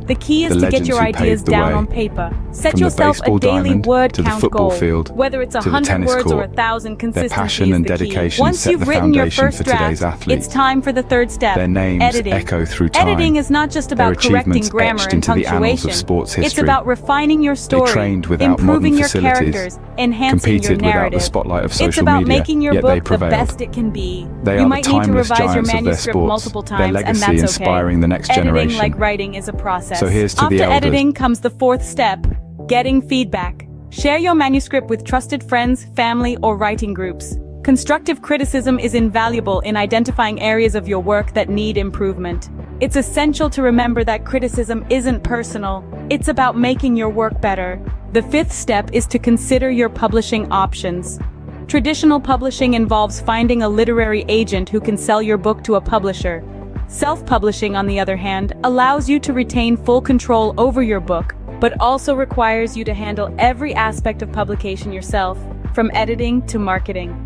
The key is The to get legends your who ideas paved the down way. on paper. Set From the yourself a baseball daily diamond word to the count football goal. field, Whether it's to the 100 tennis words or court. 1,000, consistency passion is and the key. dedication Once set you've the written your foundation first for draft, today's athletes. it's time for the third step, Their names editing. echo through time. Editing is not just Their about correcting achievements grammar etched and into the annals punctuation. of sports It's history. about refining your story, trained without improving modern your facilities, characters, enhancing your competed without narrative. the spotlight of It's social about media, making your yet they book the prevailed. best it can be. They You are might the need to timeless revise your giants of their manuscript sports, multiple their times, and legacy that's okay. inspiring the next Editing, generation. like writing, is a process. So here's to After the elders. editing comes the fourth step, getting feedback. Share your manuscript with trusted friends, family, or writing groups. Constructive criticism is invaluable in identifying areas of your work that need improvement. It's essential to remember that criticism isn't personal. It's about making your work better. The fifth step is to consider your publishing options. Traditional publishing involves finding a literary agent who can sell your book to a publisher. Self-publishing, on the other hand, allows you to retain full control over your book, but also requires you to handle every aspect of publication yourself, from editing to marketing.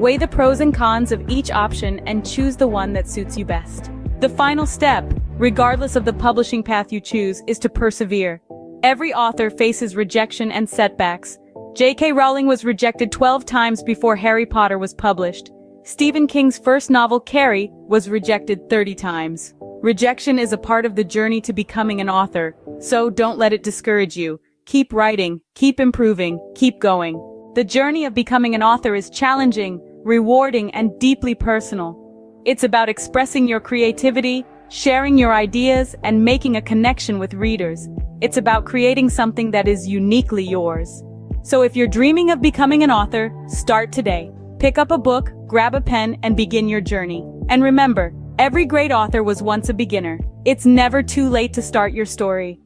Weigh the pros and cons of each option and choose the one that suits you best. The final step, regardless of the publishing path you choose, is to persevere. Every author faces rejection and setbacks. J.K. Rowling was rejected 12 times before Harry Potter was published. Stephen King's first novel, Carrie, was rejected 30 times. Rejection is a part of the journey to becoming an author, so don't let it discourage you. Keep writing, keep improving, keep going. The journey of becoming an author is challenging, rewarding, and deeply personal. It's about expressing your creativity, sharing your ideas, and making a connection with readers. It's about creating something that is uniquely yours. So if you're dreaming of becoming an author, start today. Pick up a book, grab a pen, and begin your journey. And remember, every great author was once a beginner. It's never too late to start your story.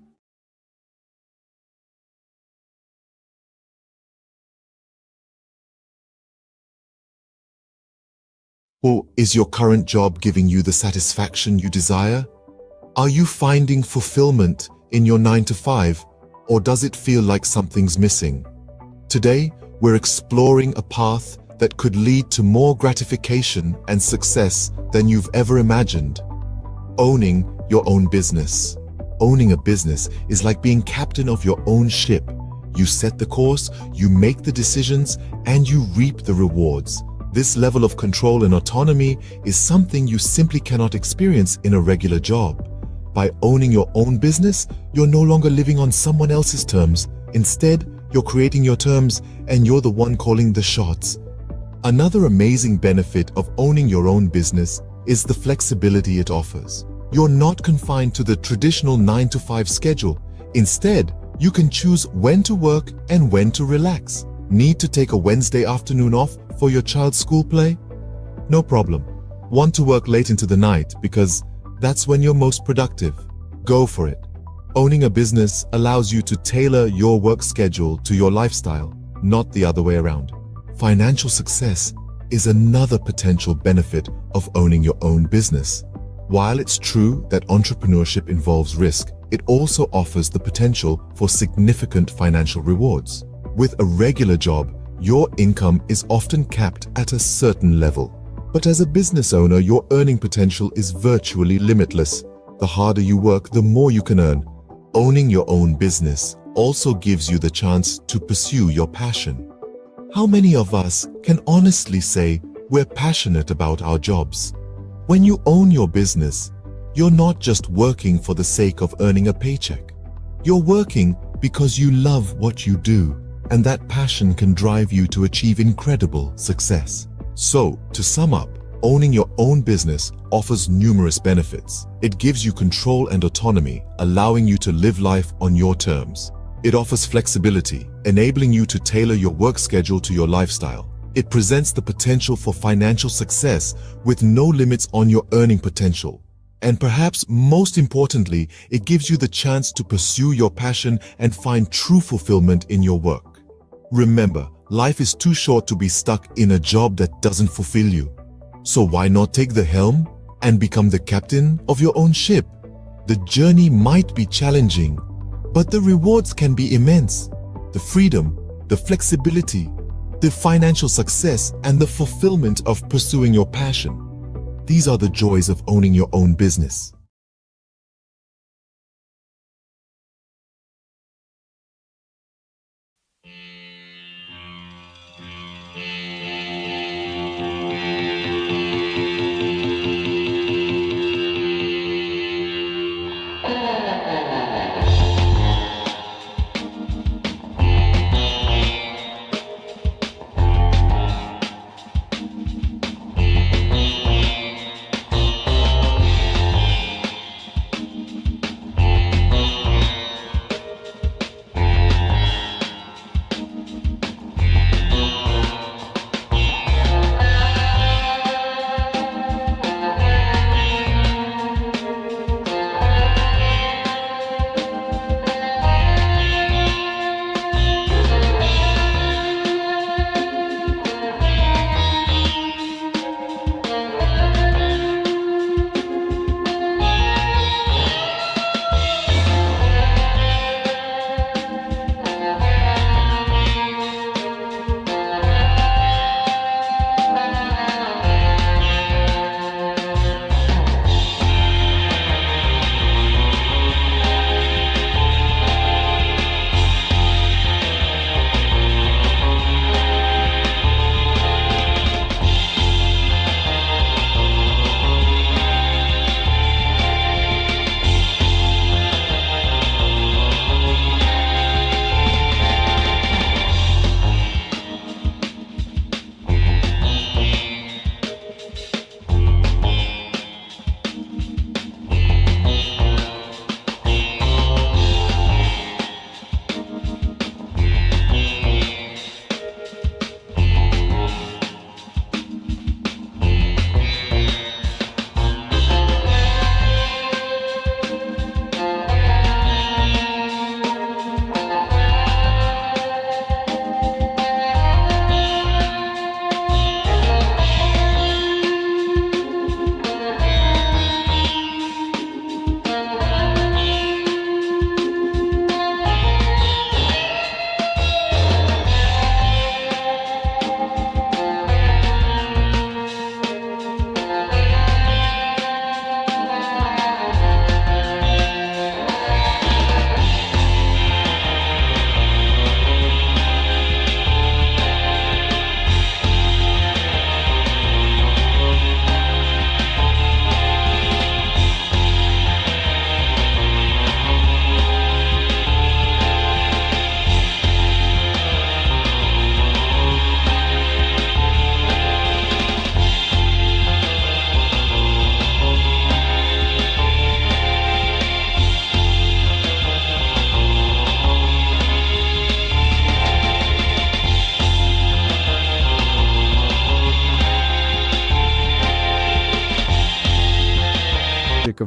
Or is your current job giving you the satisfaction you desire? Are you finding fulfillment in your 9-to-5, or does it feel like something's missing? Today, we're exploring a path that could lead to more gratification and success than you've ever imagined. Owning your own business. Owning a business is like being captain of your own ship. You set the course, you make the decisions, and you reap the rewards. This level of control and autonomy is something you simply cannot experience in a regular job. By owning your own business, you're no longer living on someone else's terms. Instead, you're creating your terms, and you're the one calling the shots. Another amazing benefit of owning your own business is the flexibility it offers. You're not confined to the traditional 9-to-5 schedule. Instead, you can choose when to work and when to relax. Need to take a Wednesday afternoon off for your child's school play? No problem. Want to work late into the night because that's when you're most productive? Go for it. Owning a business allows you to tailor your work schedule to your lifestyle, not the other way around. Financial success is another potential benefit of owning your own business. While it's true that entrepreneurship involves risk, it also offers the potential for significant financial rewards. With a regular job, your income is often capped at a certain level. But as a business owner, your earning potential is virtually limitless. The harder you work, the more you can earn. Owning your own business also gives you the chance to pursue your passion. How many of us can honestly say we're passionate about our jobs? When you own your business, you're not just working for the sake of earning a paycheck. You're working because you love what you do, and that passion can drive you to achieve incredible success. So, to sum up, owning your own business offers numerous benefits. It gives you control and autonomy, allowing you to live life on your terms. It offers flexibility, enabling you to tailor your work schedule to your lifestyle. It presents the potential for financial success with no limits on your earning potential. And perhaps most importantly, it gives you the chance to pursue your passion and find true fulfillment in your work. Remember, life is too short to be stuck in a job that doesn't fulfill you. So why not take the helm and become the captain of your own ship? The journey might be challenging, but the rewards can be immense. The freedom, the flexibility, the financial success, and the fulfillment of pursuing your passion. These are the joys of owning your own business.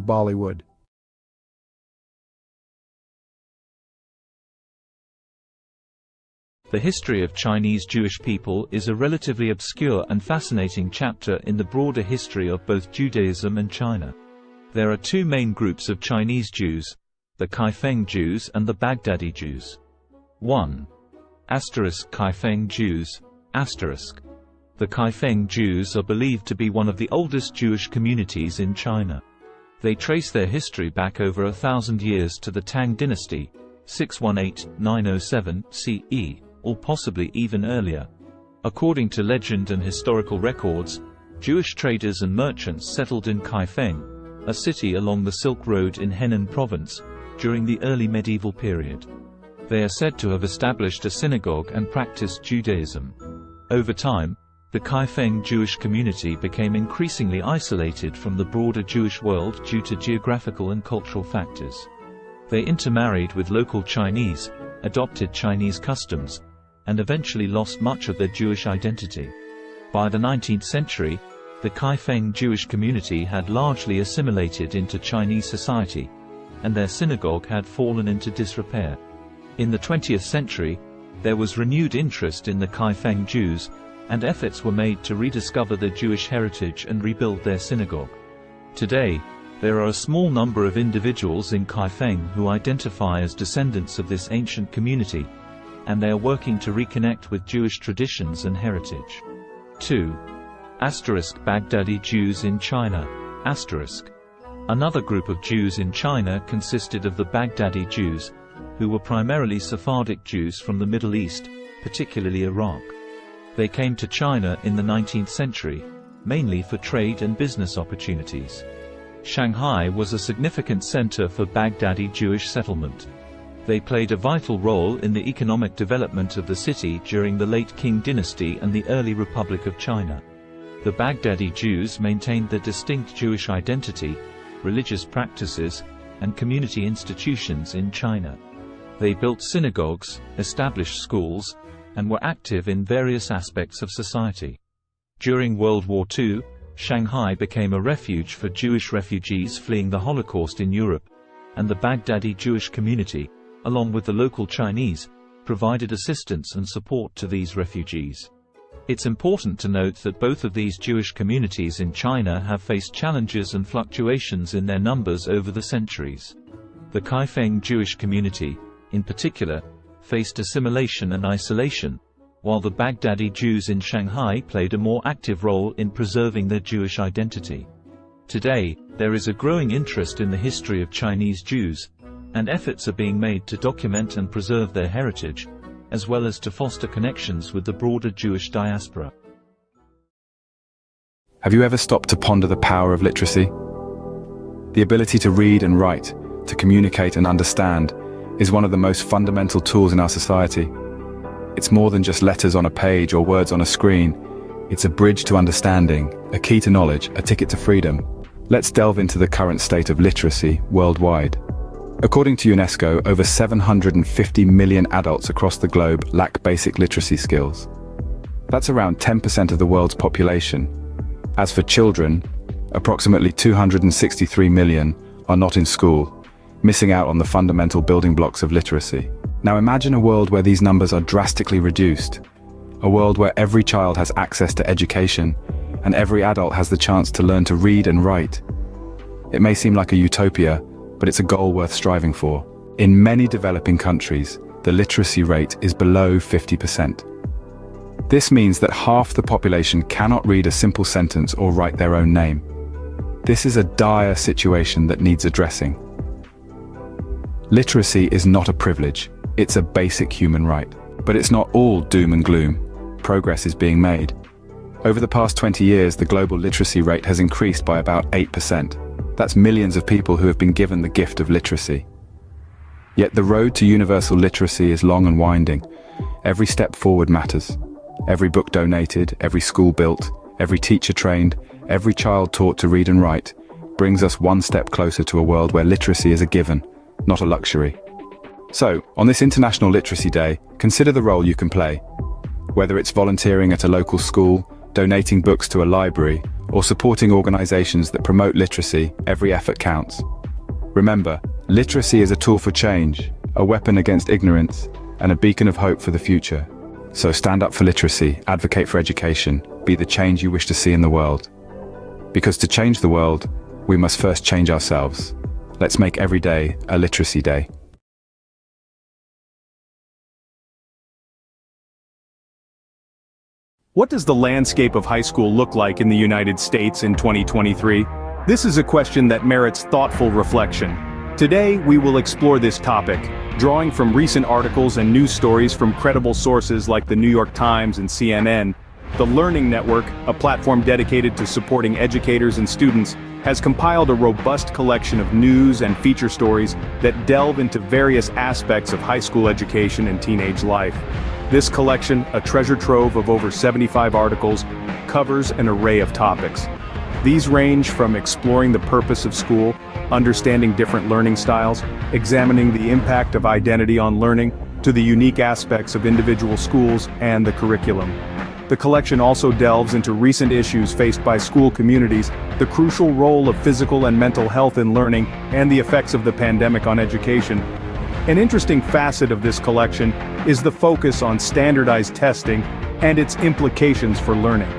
Bollywood. The history of Chinese Jewish people is a relatively obscure and fascinating chapter in the broader history of both Judaism and China. There are two main groups of Chinese Jews, the Kaifeng Jews and the Baghdadi Jews. 1. Kaifeng Jews. The Kaifeng Jews are believed to be one of the oldest Jewish communities in China. They trace their history back over 1,000 years to the Tang dynasty, 618–907 CE, or possibly even earlier. According to legend and historical records, Jewish traders and merchants settled in Kaifeng, a city along the Silk Road in Henan province, during the early medieval period. They are said to have established a synagogue and practiced Judaism. Over time, the Kaifeng Jewish community became increasingly isolated from the broader Jewish world due to geographical and cultural factors. They intermarried with local Chinese, adopted Chinese customs, and eventually lost much of their Jewish identity. By the 19th century, the Kaifeng Jewish community had largely assimilated into Chinese society, and their synagogue had fallen into disrepair. In the 20th century, there was renewed interest in the Kaifeng Jews, and efforts were made to rediscover their Jewish heritage and rebuild their synagogue. Today, there are a small number of individuals in Kaifeng who identify as descendants of this ancient community, and they are working to reconnect with Jewish traditions and heritage. 2. Baghdadi Jews in China. Another group of Jews in China consisted of the Baghdadi Jews, who were primarily Sephardic Jews from the Middle East, particularly Iraq. They came to China in the 19th century, mainly for trade and business opportunities. Shanghai was a significant center for Baghdadi Jewish settlement. They played a vital role in the economic development of the city during the late Qing dynasty and the early Republic of China. The Baghdadi Jews maintained their distinct Jewish identity, religious practices, and community institutions in China. They built synagogues, established schools, and were active in various aspects of society. During World War II, Shanghai became a refuge for Jewish refugees fleeing the Holocaust in Europe, and the Baghdadi Jewish community, along with the local Chinese, provided assistance and support to these refugees. It's important to note that both of these Jewish communities in China have faced challenges and fluctuations in their numbers over the centuries. The Kaifeng Jewish community, in particular, faced assimilation and isolation, while the Baghdadi Jews in Shanghai played a more active role in preserving their Jewish identity. Today, there is a growing interest in the history of Chinese Jews, and efforts are being made to document and preserve their heritage, as well as to foster connections with the broader Jewish diaspora. Have you ever stopped to ponder the power of literacy? The ability to read and write, to communicate and understand, is one of the most fundamental tools in our society. It's more than just letters on a page or words on a screen. It's a bridge to understanding, a key to knowledge, a ticket to freedom. Let's delve into the current state of literacy worldwide. According to UNESCO, over 750 million adults across the globe lack basic literacy skills. That's around 10% of the world's population. As for children, approximately 263 million are not in school, missing out on the fundamental building blocks of literacy. Now imagine a world where these numbers are drastically reduced. A world where every child has access to education, and every adult has the chance to learn to read and write. It may seem like a utopia, but it's a goal worth striving for. In many developing countries, the literacy rate is below 50%. This means that half the population cannot read a simple sentence or write their own name. This is a dire situation that needs addressing. Literacy is not a privilege, it's a basic human right. But it's not all doom and gloom. Progress is being made. Over the past 20 years, the global literacy rate has increased by about 8%. That's millions of people who have been given the gift of literacy. Yet the road to universal literacy is long and winding. Every step forward matters. Every book donated, every school built, every teacher trained, every child taught to read and write, brings us one step closer to a world where literacy is a given, not a luxury. So, on this International Literacy Day, consider the role you can play. Whether it's volunteering at a local school, donating books to a library, or supporting organizations that promote literacy, every effort counts. Remember, literacy is a tool for change, a weapon against ignorance, and a beacon of hope for the future. So stand up for literacy, advocate for education, be the change you wish to see in the world. Because to change the world, we must first change ourselves. Let's make every day a literacy day. What does the landscape of high school look like in the United States in 2023? This is a question that merits thoughtful reflection. Today, we will explore this topic, drawing from recent articles and news stories from credible sources like the New York Times and CNN. The Learning Network, a platform dedicated to supporting educators and students, has compiled a robust collection of news and feature stories that delve into various aspects of high school education and teenage life. This collection, a treasure trove of over 75 articles, covers an array of topics. These range from exploring the purpose of school, understanding different learning styles, examining the impact of identity on learning, to the unique aspects of individual schools and the curriculum. The collection also delves into recent issues faced by school communities, the crucial role of physical and mental health in learning, and the effects of the pandemic on education. An interesting facet of this collection is the focus on standardized testing and its implications for learning.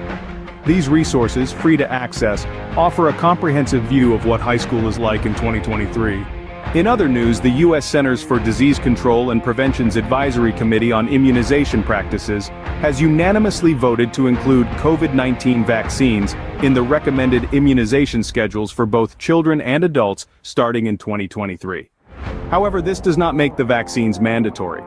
These resources, free to access, offer a comprehensive view of what high school is like in 2023. In other news, the U.S. Centers for Disease Control and Prevention's Advisory Committee on Immunization Practices has unanimously voted to include COVID-19 vaccines in the recommended immunization schedules for both children and adults starting in 2023. However, this does not make the vaccines mandatory.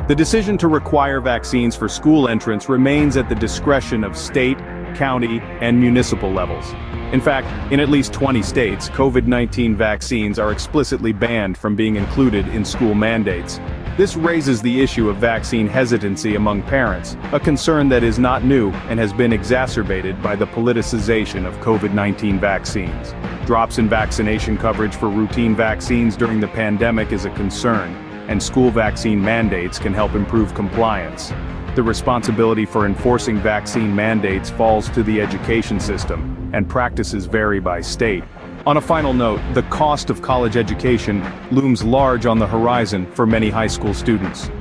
The decision to require vaccines for school entrance remains at the discretion of state, county, and municipal levels. In fact, in at least 20 states, COVID-19 vaccines are explicitly banned from being included in school mandates. This raises the issue of vaccine hesitancy among parents, a concern that is not new and has been exacerbated by the politicization of COVID-19 vaccines. Drops in vaccination coverage for routine vaccines during the pandemic is a concern, and school vaccine mandates can help improve compliance. The responsibility for enforcing vaccine mandates falls to the education system, and practices vary by state. On a final note, the cost of college education looms large on the horizon for many high school students.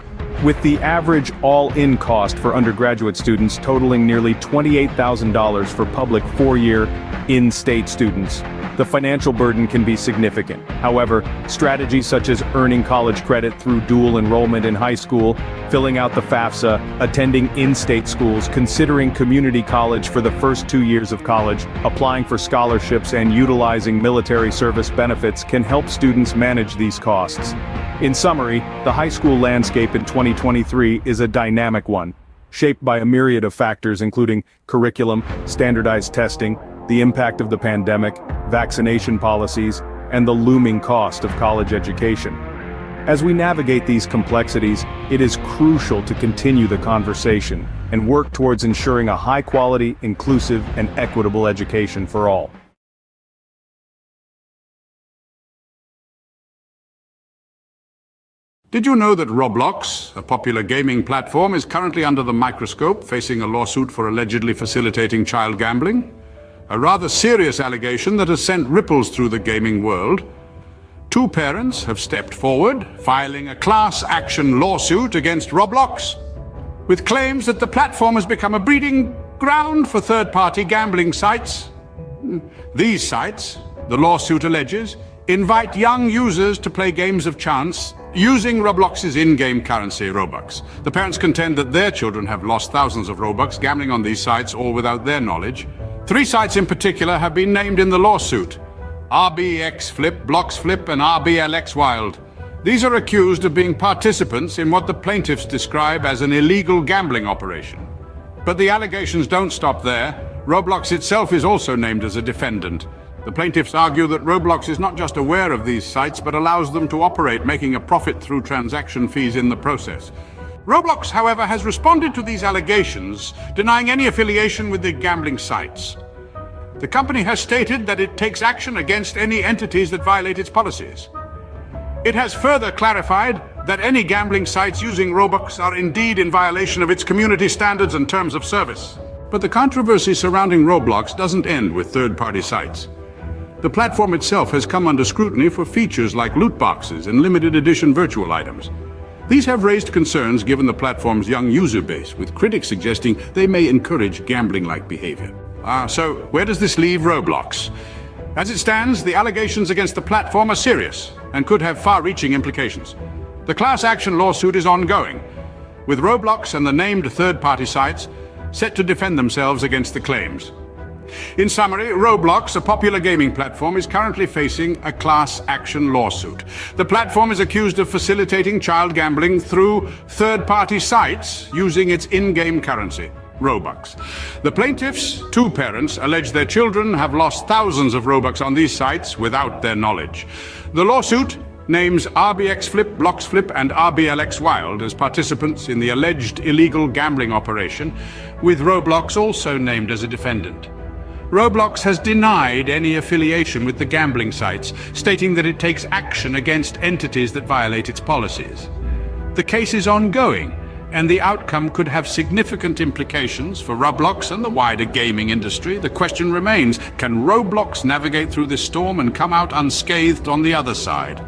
With the average all-in cost for undergraduate students totaling nearly $28,000 for public four-year, in-state students, the financial burden can be significant. However, strategies such as earning college credit through dual enrollment in high school, filling out the FAFSA, attending in-state schools, considering community college for the first 2 years of college, applying for scholarships, and utilizing military service benefits can help students manage these costs. In summary, the high school landscape in 2023 is a dynamic one, shaped by a myriad of factors including curriculum, standardized testing, the impact of the pandemic, vaccination policies, and the looming cost of college education. As we navigate these complexities, it is crucial to continue the conversation and work towards ensuring a high-quality, inclusive, and equitable education for all. Did you know that Roblox, a popular gaming platform, is currently under the microscope, facing a lawsuit for allegedly facilitating child gambling? A rather serious allegation that has sent ripples through the gaming world. Two parents have stepped forward, filing a class action lawsuit against Roblox, with claims that the platform has become a breeding ground for third-party gambling sites. These sites, the lawsuit alleges, invite young users to play games of chance using Roblox's in-game currency, Robux. The parents contend that their children have lost thousands of Robux gambling on these sites, all without their knowledge. 3 sites in particular have been named in the lawsuit: RBX Flip, Blocks Flip, and RBLX Wild. These are accused of being participants in what the plaintiffs describe as an illegal gambling operation. But the allegations don't stop there. Roblox itself is also named as a defendant. The plaintiffs argue that Roblox is not just aware of these sites, but allows them to operate, making a profit through transaction fees in the process. Roblox, however, has responded to these allegations, denying any affiliation with the gambling sites. The company has stated that it takes action against any entities that violate its policies. It has further clarified that any gambling sites using Robux are indeed in violation of its community standards and terms of service. But the controversy surrounding Roblox doesn't end with third-party sites. The platform itself has come under scrutiny for features like loot boxes and limited edition virtual items. These have raised concerns given the platform's young user base, with critics suggesting they may encourage gambling-like behavior. So where does this leave Roblox? As it stands, the allegations against the platform are serious and could have far-reaching implications. The class action lawsuit is ongoing, with Roblox and the named third-party sites set to defend themselves against the claims. In summary, Roblox, a popular gaming platform, is currently facing a class action lawsuit. The platform is accused of facilitating child gambling through third-party sites using its in-game currency, Robux. The plaintiffs, two parents, allege their children have lost thousands of Robux on these sites without their knowledge. The lawsuit names RBX Flip, Blocks Flip, and RBLX Wild as participants in the alleged illegal gambling operation, with Roblox also named as a defendant. Roblox has denied any affiliation with the gambling sites, stating that it takes action against entities that violate its policies. The case is ongoing, and the outcome could have significant implications for Roblox and the wider gaming industry. The question remains, can Roblox navigate through this storm and come out unscathed on the other side?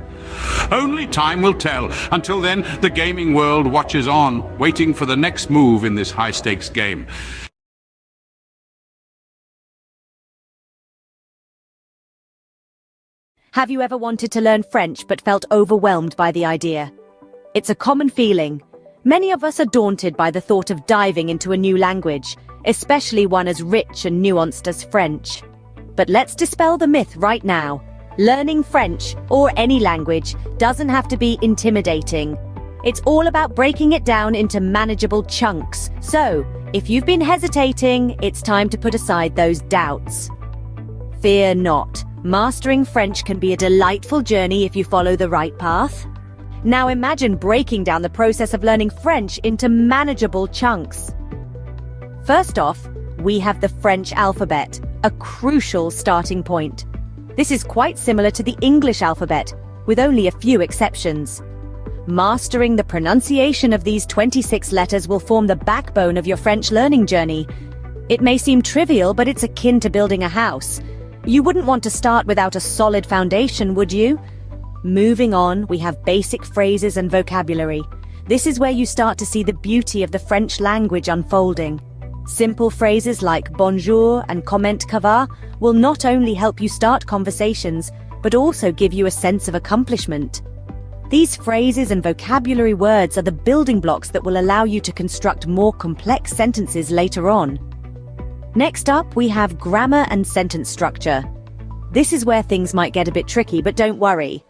Only time will tell. Until then, the gaming world watches on, waiting for the next move in this high-stakes game. Have you ever wanted to learn French but felt overwhelmed by the idea? It's a common feeling. Many of us are daunted by the thought of diving into a new language, especially one as rich and nuanced as French. But let's dispel the myth right now. Learning French, or any language, doesn't have to be intimidating. It's all about breaking it down into manageable chunks. So, if you've been hesitating, it's time to put aside those doubts. Fear not. Mastering French can be a delightful journey if you follow the right path. Now imagine breaking down the process of learning French into manageable chunks. First off, we have the French alphabet, a crucial starting point. This is quite similar to the English alphabet, with only a few exceptions. Mastering the pronunciation of these 26 letters will form the backbone of your French learning journey. It may seem trivial, but it's akin to building a house. You wouldn't want to start without a solid foundation, would you? Moving on, we have basic phrases and vocabulary. This is where you start to see the beauty of the French language unfolding. Simple phrases like bonjour and comment ça va will not only help you start conversations, but also give you a sense of accomplishment. These phrases and vocabulary words are the building blocks that will allow you to construct more complex sentences later on. Next up, we have grammar and sentence structure. This is where things might get a bit tricky, but don't worry.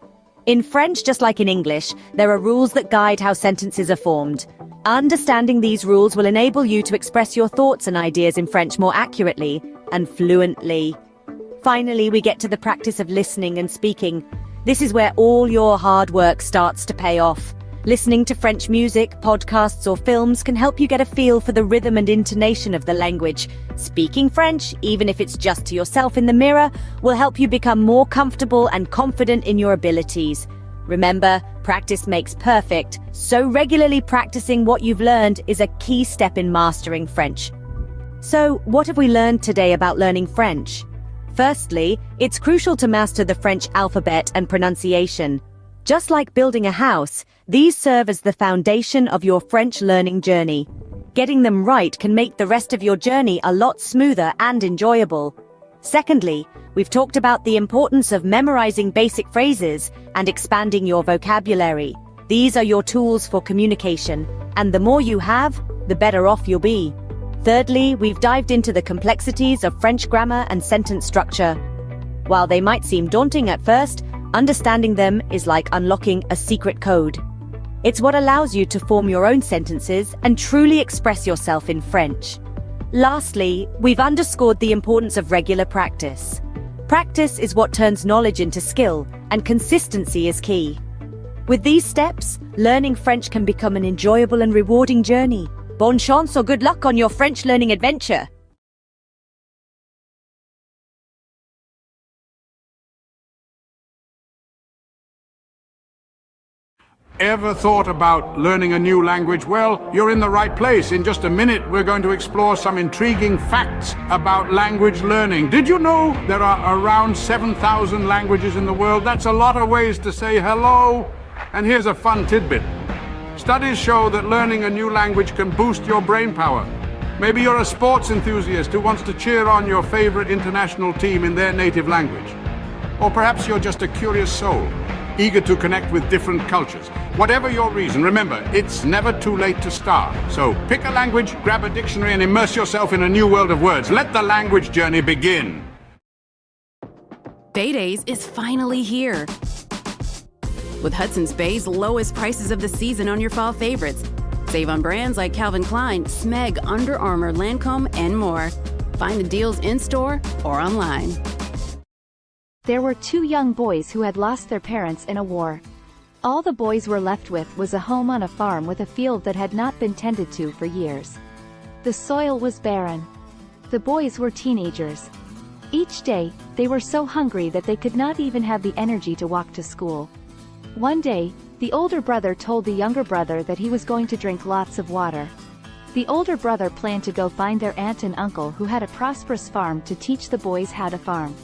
In French, just like in English, there are rules that guide how sentences are formed. Understanding these rules will enable you to express your thoughts and ideas in French more accurately and fluently. Finally, we get to the practice of listening and speaking. This is where all your hard work starts to pay off. Listening to French music, podcasts, or films can help you get a feel for the rhythm and intonation of the language. Speaking French, even if it's just to yourself in the mirror, will help you become more comfortable and confident in your abilities. Remember, practice makes perfect, so regularly practicing what you've learned is a key step in mastering French. So, what have we learned today about learning French? Firstly, it's crucial to master the French alphabet and pronunciation. Just like building a house, these serve as the foundation of your French learning journey. Getting them right can make the rest of your journey a lot smoother and enjoyable. Secondly, we've talked about the importance of memorizing basic phrases and expanding your vocabulary. These are your tools for communication, and the more you have, the better off you'll be. Thirdly, we've dived into the complexities of French grammar and sentence structure. While they might seem daunting at first, understanding them is like unlocking a secret code. It's what allows you to form your own sentences and truly express yourself in French. Lastly, we've underscored the importance of regular practice. Practice is what turns knowledge into skill, and consistency is key. With these steps, learning French can become an enjoyable and rewarding journey. Bonne chance or good luck on your French learning adventure! Ever thought about learning a new language? Well, you're in the right place. In just a minute, we're going to explore some intriguing facts about language learning. Did you know there are around 7,000 languages in the world? That's a lot of ways to say hello. And here's a fun tidbit. Studies show that learning a new language can boost your brain power. Maybe you're a sports enthusiast who wants to cheer on your favorite international team in their native language. Or perhaps you're just a curious soul, eager to connect with different cultures. Whatever your reason, remember, it's never too late to start. So pick a language, grab a dictionary, and immerse yourself in a new world of words. Let the language journey begin. Bay Days is finally here. With Hudson's Bay's lowest prices of the season on your fall favorites. Save on brands like Calvin Klein, Smeg, Under Armour, Lancome, and more. Find the deals in-store or online. There were two young boys who had lost their parents in a war. All the boys were left with was a home on a farm with a field that had not been tended to for years. The soil was barren. The boys were teenagers. Each day, they were so hungry that they could not even have the energy to walk to school. One day, the older brother told the younger brother that he was going to drink lots of water. The older brother planned to go find their aunt and uncle who had a prosperous farm to teach the boys how to farm.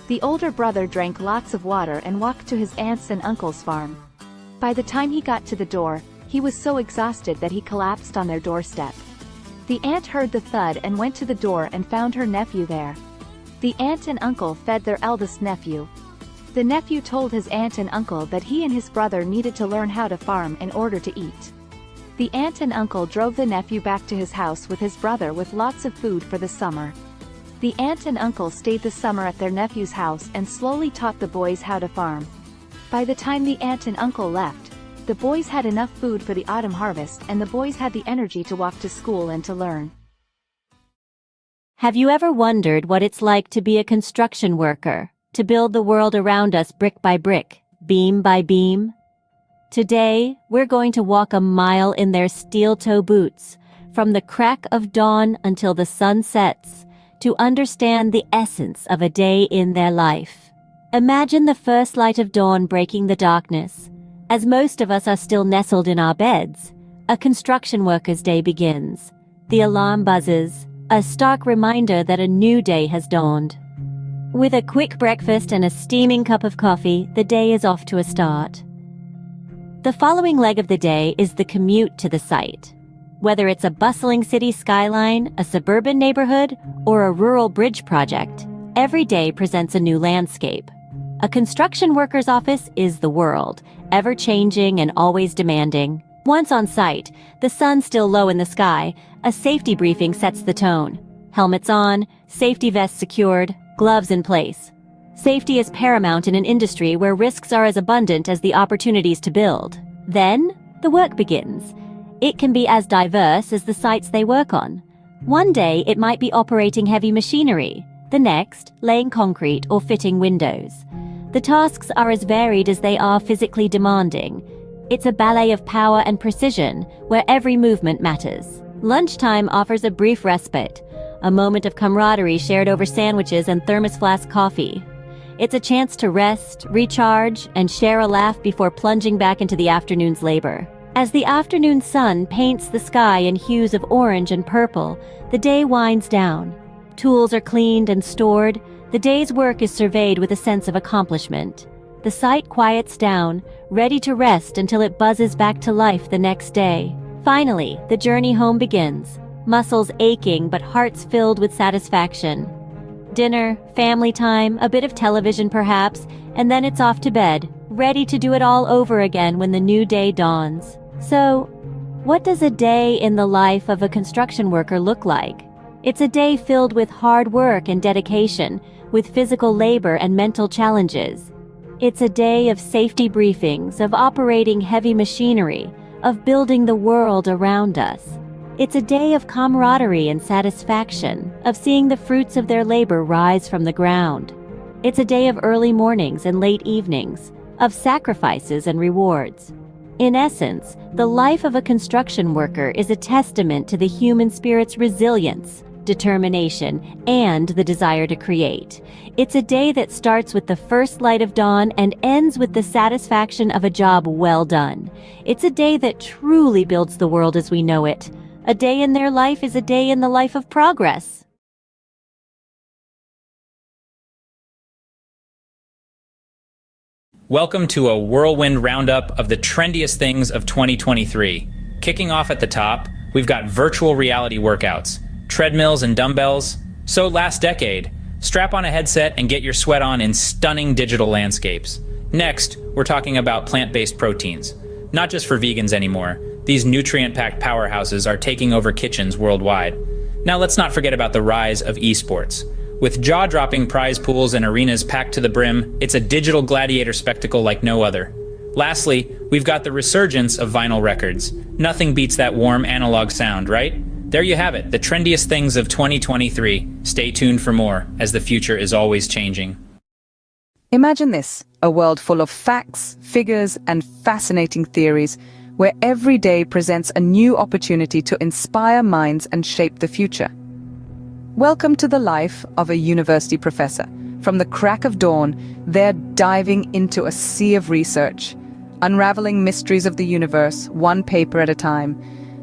The older brother drank lots of water and walked to his aunt's and uncle's farm. By the time he got to the door, he was so exhausted that he collapsed on their doorstep. The aunt heard the thud and went to the door and found her nephew there. The aunt and uncle fed their eldest nephew. The nephew told his aunt and uncle that he and his brother needed to learn how to farm in order to eat. The aunt and uncle drove the nephew back to his house with his brother with lots of food for the summer. The aunt and uncle stayed the summer at their nephew's house and slowly taught the boys how to farm. By the time the aunt and uncle left, the boys had enough food for the autumn harvest and the boys had the energy to walk to school and to learn. Have you ever wondered what it's like to be a construction worker, to build the world around us brick by brick, beam by beam? Today, we're going to walk a mile in their steel-toe boots, from the crack of dawn until the sun sets, to understand the essence of a day in their life. Imagine the first light of dawn breaking the darkness. As most of us are still nestled in our beds, a construction worker's day begins. The alarm buzzes, a stark reminder that a new day has dawned. With a quick breakfast and a steaming cup of coffee, the day is off to a start. The following leg of the day is the commute to the site. Whether it's a bustling city skyline, a suburban neighborhood, or a rural bridge project, every day presents a new landscape. A construction worker's office is the world, ever-changing and always demanding. Once on site, the sun still low in the sky, a safety briefing sets the tone. Helmets on, safety vests secured, gloves in place. Safety is paramount in an industry where risks are as abundant as the opportunities to build. Then, the work begins. It can be as diverse as the sites they work on. One day, it might be operating heavy machinery. The next, laying concrete or fitting windows. The tasks are as varied as they are physically demanding. It's a ballet of power and precision, where every movement matters. Lunchtime offers a brief respite, a moment of camaraderie shared over sandwiches and thermos flask coffee. It's a chance to rest, recharge, and share a laugh before plunging back into the afternoon's labor. As the afternoon sun paints the sky in hues of orange and purple, the day winds down. Tools are cleaned and stored. The day's work is surveyed with a sense of accomplishment. The site quiets down, ready to rest until it buzzes back to life the next day. Finally, the journey home begins. Muscles aching but hearts filled with satisfaction. Dinner, family time, a bit of television perhaps, and then it's off to bed, ready to do it all over again when the new day dawns. So, what does a day in the life of a construction worker look like? It's a day filled with hard work and dedication, with physical labor and mental challenges. It's a day of safety briefings, of operating heavy machinery, of building the world around us. It's a day of camaraderie and satisfaction, of seeing the fruits of their labor rise from the ground. It's a day of early mornings and late evenings, of sacrifices and rewards. In essence, the life of a construction worker is a testament to the human spirit's resilience, determination, and the desire to create. It's a day that starts with the first light of dawn and ends with the satisfaction of a job well done. It's a day that truly builds the world as we know it. A day in their life is a day in the life of progress. Welcome to a whirlwind roundup of the trendiest things of 2023. Kicking off at the top, we've got virtual reality workouts, treadmills and dumbbells. So last decade, strap on a headset and get your sweat on in stunning digital landscapes. Next, we're talking about plant-based proteins. Not just for vegans anymore. These nutrient-packed powerhouses are taking over kitchens worldwide. Now let's not forget about the rise of esports. With jaw-dropping prize pools and arenas packed to the brim, it's a digital gladiator spectacle like no other. Lastly, we've got the resurgence of vinyl records. Nothing beats that warm analog sound, right? There you have it, the trendiest things of 2023. Stay tuned for more, as the future is always changing. Imagine this, a world full of facts, figures, and fascinating theories, where every day presents a new opportunity to inspire minds and shape the future. Welcome to the life of a university professor. From the crack of dawn, they're diving into a sea of research, unraveling mysteries of the universe, one paper at a time.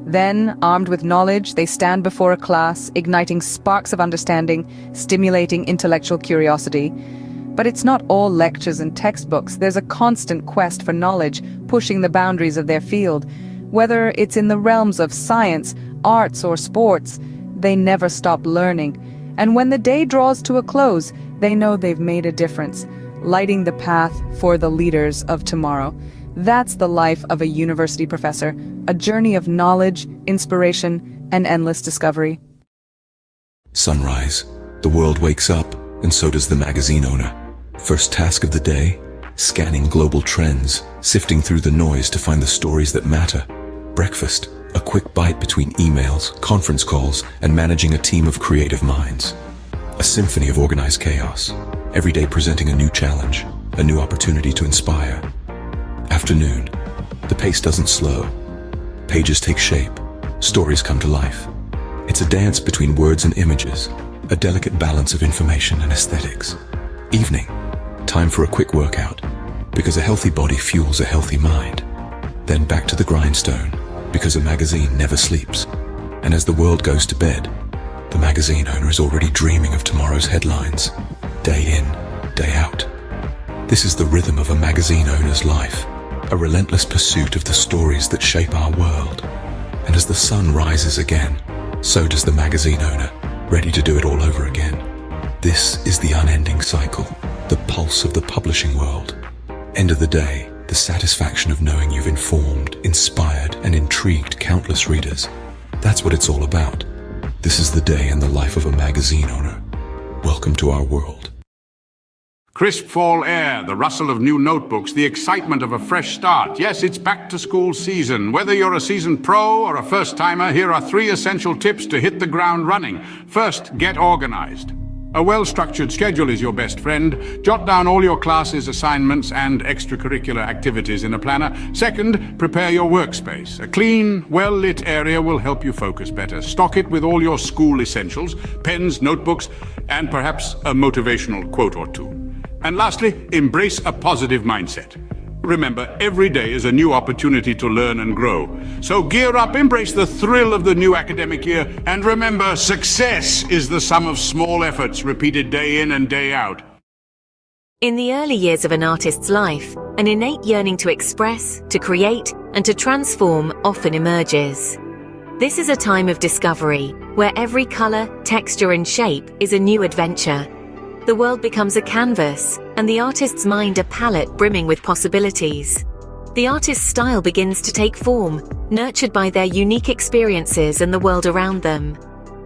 Then, armed with knowledge, they stand before a class, igniting sparks of understanding, stimulating intellectual curiosity. But it's not all lectures and textbooks. There's a constant quest for knowledge, pushing the boundaries of their field. Whether it's in the realms of science, arts, or sports, they never stop learning. And when the day draws to a close, they know they've made a difference, lighting the path for the leaders of tomorrow. That's the life of a university professor, a journey of knowledge, inspiration, and endless discovery. Sunrise. The world wakes up, and so does the magazine owner. First task of the day, scanning global trends, sifting through the noise to find the stories that matter. Breakfast. A quick bite between emails, conference calls, and managing a team of creative minds. A symphony of organized chaos, every day presenting a new challenge, a new opportunity to inspire. Afternoon. The pace doesn't slow. Pages take shape. Stories come to life. It's a dance between words and images, a delicate balance of information and aesthetics. Evening. Time for a quick workout, because a healthy body fuels a healthy mind. Then back to the grindstone, because a magazine never sleeps. And as the world goes to bed, the magazine owner is already dreaming of tomorrow's headlines, day in, day out. This is the rhythm of a magazine owner's life, a relentless pursuit of the stories that shape our world. And as the sun rises again, so does the magazine owner, ready to do it all over again. This is the unending cycle, the pulse of the publishing world. End of the day, the satisfaction of knowing you've informed, inspired, and intrigued countless readers. That's what it's all about. This is the day in the life of a magazine owner. Welcome to our world. Crisp fall air, the rustle of new notebooks, the excitement of a fresh start. Yes, it's back to school season. Whether you're a seasoned pro or a first-timer, here are 3 essential tips to hit the ground running. First, get organized. A well-structured schedule is your best friend. Jot down all your classes, assignments, and extracurricular activities in a planner. Second, prepare your workspace. A clean, well-lit area will help you focus better. Stock it with all your school essentials, pens, notebooks, and perhaps a motivational quote or two. And lastly, embrace a positive mindset. Remember, every day is a new opportunity to learn and grow. So gear up, embrace the thrill of the new academic year, and remember, success is the sum of small efforts repeated day in and day out. In the early years of an artist's life, an innate yearning to express, to create, and to transform often emerges. This is a time of discovery, where every color, texture, and shape is a new adventure. The world becomes a canvas, and the artist's mind a palette brimming with possibilities. The artist's style begins to take form, nurtured by their unique experiences and the world around them.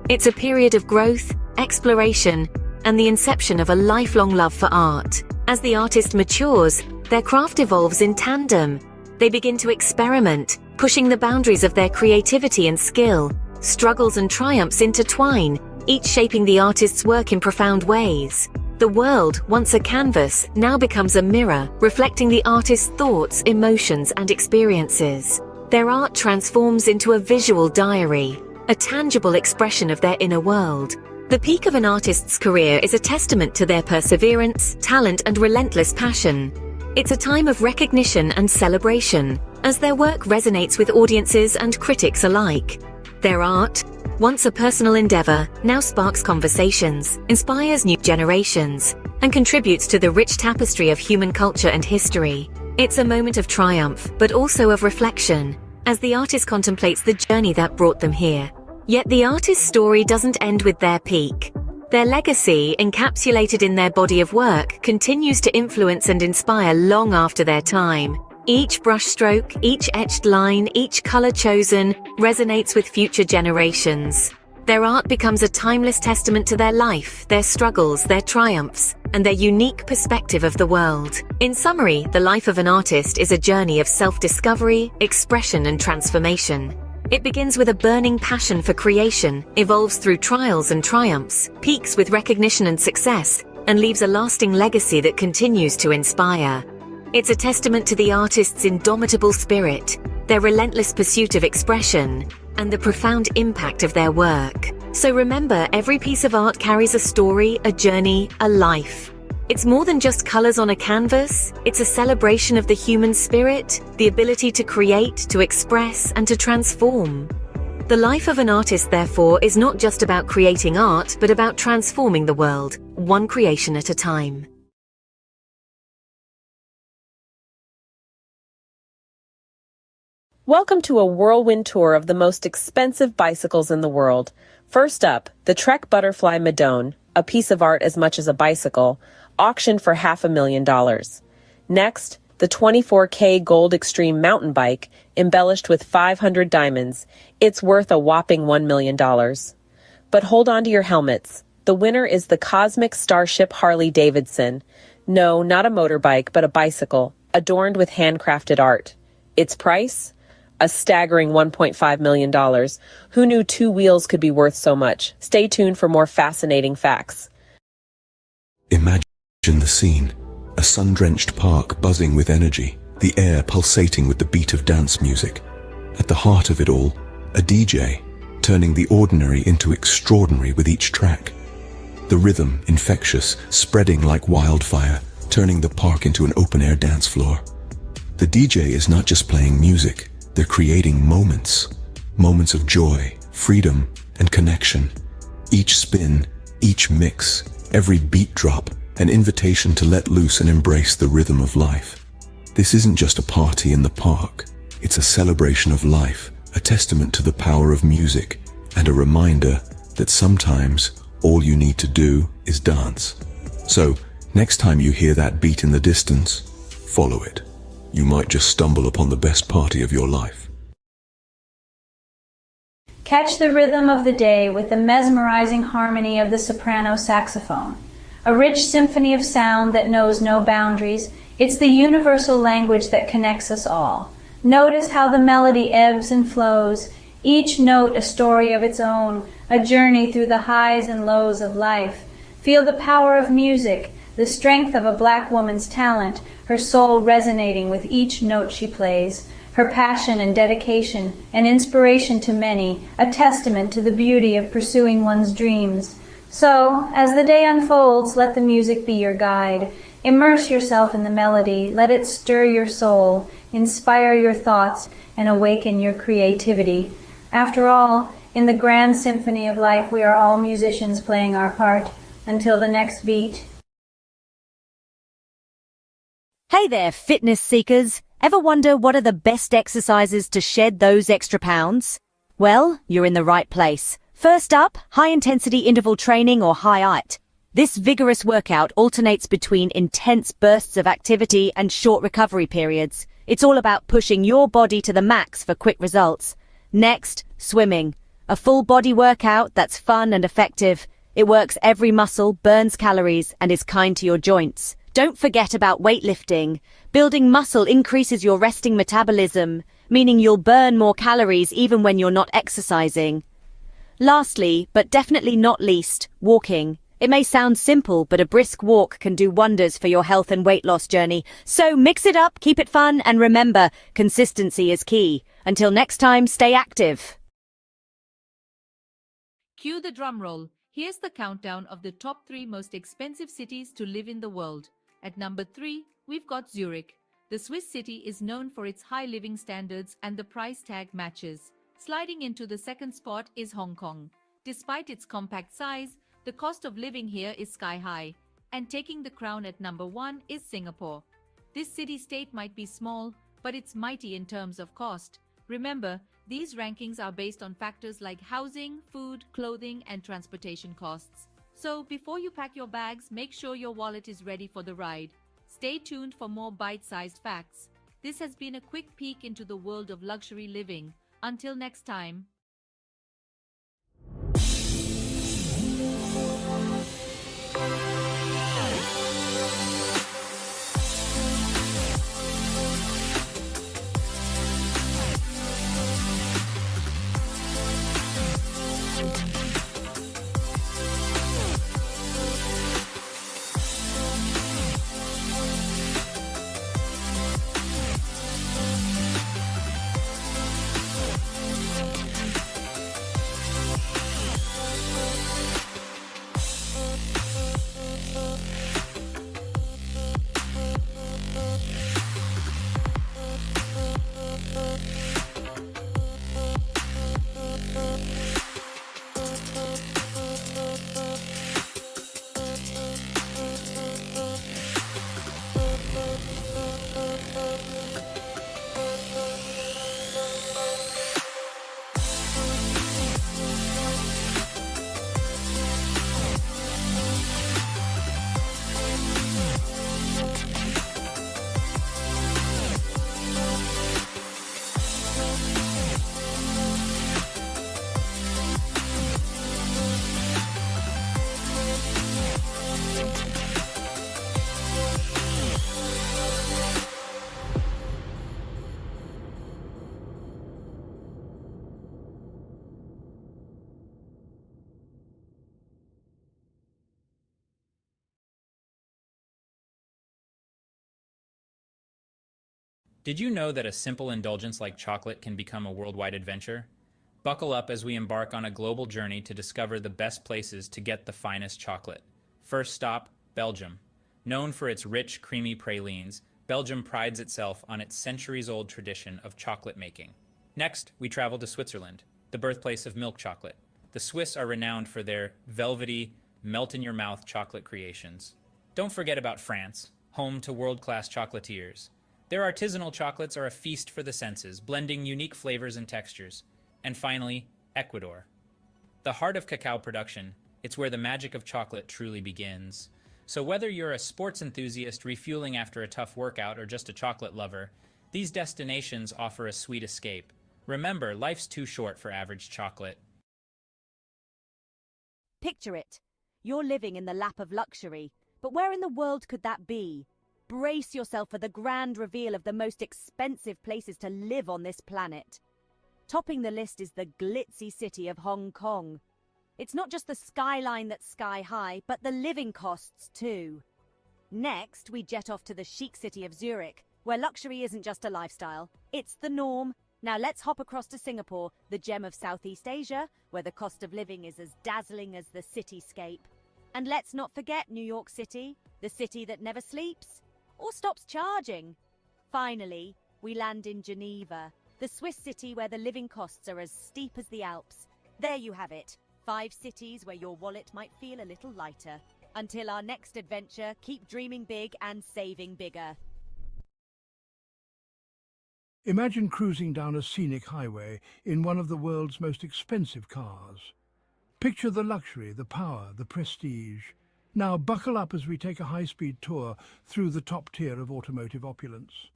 It's a period of growth, exploration, and the inception of a lifelong love for art. As the artist matures, their craft evolves in tandem. They begin to experiment, pushing the boundaries of their creativity and skill. Struggles and triumphs intertwine, each shaping the artist's work in profound ways. The world, once a canvas, now becomes a mirror, reflecting the artist's thoughts, emotions, and experiences. Their art transforms into a visual diary, a tangible expression of their inner world. The peak of an artist's career is a testament to their perseverance, talent, and relentless passion. It's a time of recognition and celebration, as their work resonates with audiences and critics alike. Their art, once a personal endeavor, now sparks conversations, inspires new generations, and contributes to the rich tapestry of human culture and history. It's a moment of triumph, but also of reflection, as the artist contemplates the journey that brought them here. Yet the artist's story doesn't end with their peak. Their legacy, encapsulated in their body of work, continues to influence and inspire long after their time. Each brushstroke, each etched line, each color chosen resonates with future generations. Their art becomes a timeless testament to their life, their struggles, their triumphs, and their unique perspective of the world. In summary, the life of an artist is a journey of self-discovery, expression, and transformation. It begins with a burning passion for creation, evolves through trials and triumphs, peaks with recognition and success, and leaves a lasting legacy that continues to inspire. It's a testament to the artist's indomitable spirit, their relentless pursuit of expression, and the profound impact of their work. So remember, every piece of art carries a story, a journey, a life. It's more than just colors on a canvas. It's a celebration of the human spirit, the ability to create, to express, and to transform. The life of an artist, therefore, is not just about creating art, but about transforming the world, one creation at a time. Welcome to a whirlwind tour of the most expensive bicycles in the world. First up, the Trek Butterfly Madone, a piece of art as much as a bicycle, auctioned for $500,000. Next, the 24K Gold Extreme mountain bike, embellished with 500 diamonds. It's worth a whopping $1 million. But hold on to your helmets. The winner is the Cosmic Starship Harley Davidson. No, not a motorbike, but a bicycle, adorned with handcrafted art. Its price? A staggering $1.5 million. Who knew two wheels could be worth so much? Stay tuned for more fascinating facts. Imagine the scene. A sun-drenched park buzzing with energy, the air pulsating with the beat of dance music. At the heart of it all, a DJ, turning the ordinary into extraordinary with each track. The rhythm, infectious, spreading like wildfire, turning the park into an open-air dance floor. The DJ is not just playing music, they're creating moments. Moments of joy, freedom, and connection. Each spin, each mix, every beat drop, an invitation to let loose and embrace the rhythm of life. This isn't just a party in the park. It's a celebration of life, a testament to the power of music, and a reminder that sometimes all you need to do is dance. So, next time you hear that beat in the distance, follow it. You might just stumble upon the best party of your life. Catch the rhythm of the day with the mesmerizing harmony of the soprano saxophone. A rich symphony of sound that knows no boundaries. It's the universal language that connects us all. Notice how the melody ebbs and flows, each note a story of its own, a journey through the highs and lows of life. Feel the power of music, the strength of a black woman's talent, her soul resonating with each note she plays, her passion and dedication, an inspiration to many, a testament to the beauty of pursuing one's dreams. So, as the day unfolds, let the music be your guide. Immerse yourself in the melody, let it stir your soul, inspire your thoughts, and awaken your creativity. After all, in the grand symphony of life, we are all musicians playing our part. Until the next beat. Hey there, fitness seekers. Ever wonder what are the best exercises to shed those extra pounds? Well, you're in the right place. First up, high-intensity interval training or HIIT. This vigorous workout alternates between intense bursts of activity and short recovery periods. It's all about pushing your body to the max for quick results. Next, swimming. A full-body workout that's fun and effective. It works every muscle, burns calories, and is kind to your joints. Don't forget about weightlifting. Building muscle increases your resting metabolism, meaning you'll burn more calories even when you're not exercising. Lastly, but definitely not least, walking. It may sound simple, but a brisk walk can do wonders for your health and weight loss journey. So mix it up, keep it fun, and remember, consistency is key. Until next time, stay active. Cue the drum roll. Here's the countdown of the top 3 most expensive cities to live in the world. At number 3, we've got Zurich. The Swiss city is known for its high living standards and the price tag matches. Sliding into the second spot is Hong Kong. Despite its compact size, the cost of living here is sky high. And taking the crown at number 1 is Singapore. This city-state might be small, but it's mighty in terms of cost. Remember, these rankings are based on factors like housing, food, clothing, and transportation costs. So before you pack your bags, make sure your wallet is ready for the ride. Stay tuned for more bite-sized facts. This has been a quick peek into the world of luxury living. Until next time. Did you know that a simple indulgence like chocolate can become a worldwide adventure? Buckle up as we embark on a global journey to discover the best places to get the finest chocolate. First stop, Belgium. Known for its rich, creamy pralines, Belgium prides itself on its centuries-old tradition of chocolate making. Next, we travel to Switzerland, the birthplace of milk chocolate. The Swiss are renowned for their velvety, melt-in-your-mouth chocolate creations. Don't forget about France, home to world-class chocolatiers. Their artisanal chocolates are a feast for the senses, blending unique flavors and textures. And finally, Ecuador. The heart of cacao production, it's where the magic of chocolate truly begins. So whether you're a sports enthusiast refueling after a tough workout or just a chocolate lover, these destinations offer a sweet escape. Remember, life's too short for average chocolate. Picture it. You're living in the lap of luxury, but where in the world could that be? Brace yourself for the grand reveal of the most expensive places to live on this planet. Topping the list is the glitzy city of Hong Kong. It's not just the skyline that's sky high, but the living costs too. Next, we jet off to the chic city of Zurich, where luxury isn't just a lifestyle, it's the norm. Now let's hop across to Singapore, the gem of Southeast Asia, where the cost of living is as dazzling as the cityscape. And let's not forget New York City, the city that never sleeps or stops charging. Finally, we land in Geneva, the Swiss city where the living costs are as steep as the Alps. There you have it, 5 cities where your wallet might feel a little lighter. Until our next adventure, keep dreaming big and saving bigger. Imagine cruising down a scenic highway in one of the world's most expensive cars. Picture the luxury, the power, the prestige. Now buckle up as we take a high-speed tour through the top tier of automotive opulence.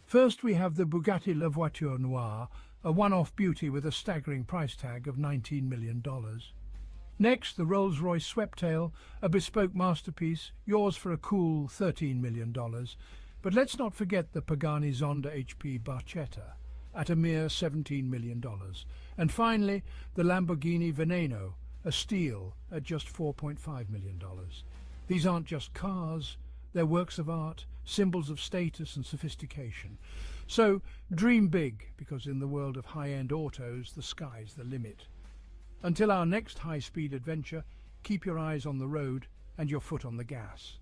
First we have the Bugatti La Voiture Noire, a one-off beauty with a staggering price tag of $19 million. Next, the Rolls-Royce Sweptail, a bespoke masterpiece, yours for a cool $13 million. But let's not forget the Pagani Zonda HP Barchetta, at a mere $17 million. And finally, the Lamborghini Veneno, a steal at just $4.5 million. These aren't just cars, they're works of art, symbols of status and sophistication. So dream big, because in the world of high-end autos, the sky's the limit. Until our next high-speed adventure, keep your eyes on the road and your foot on the gas.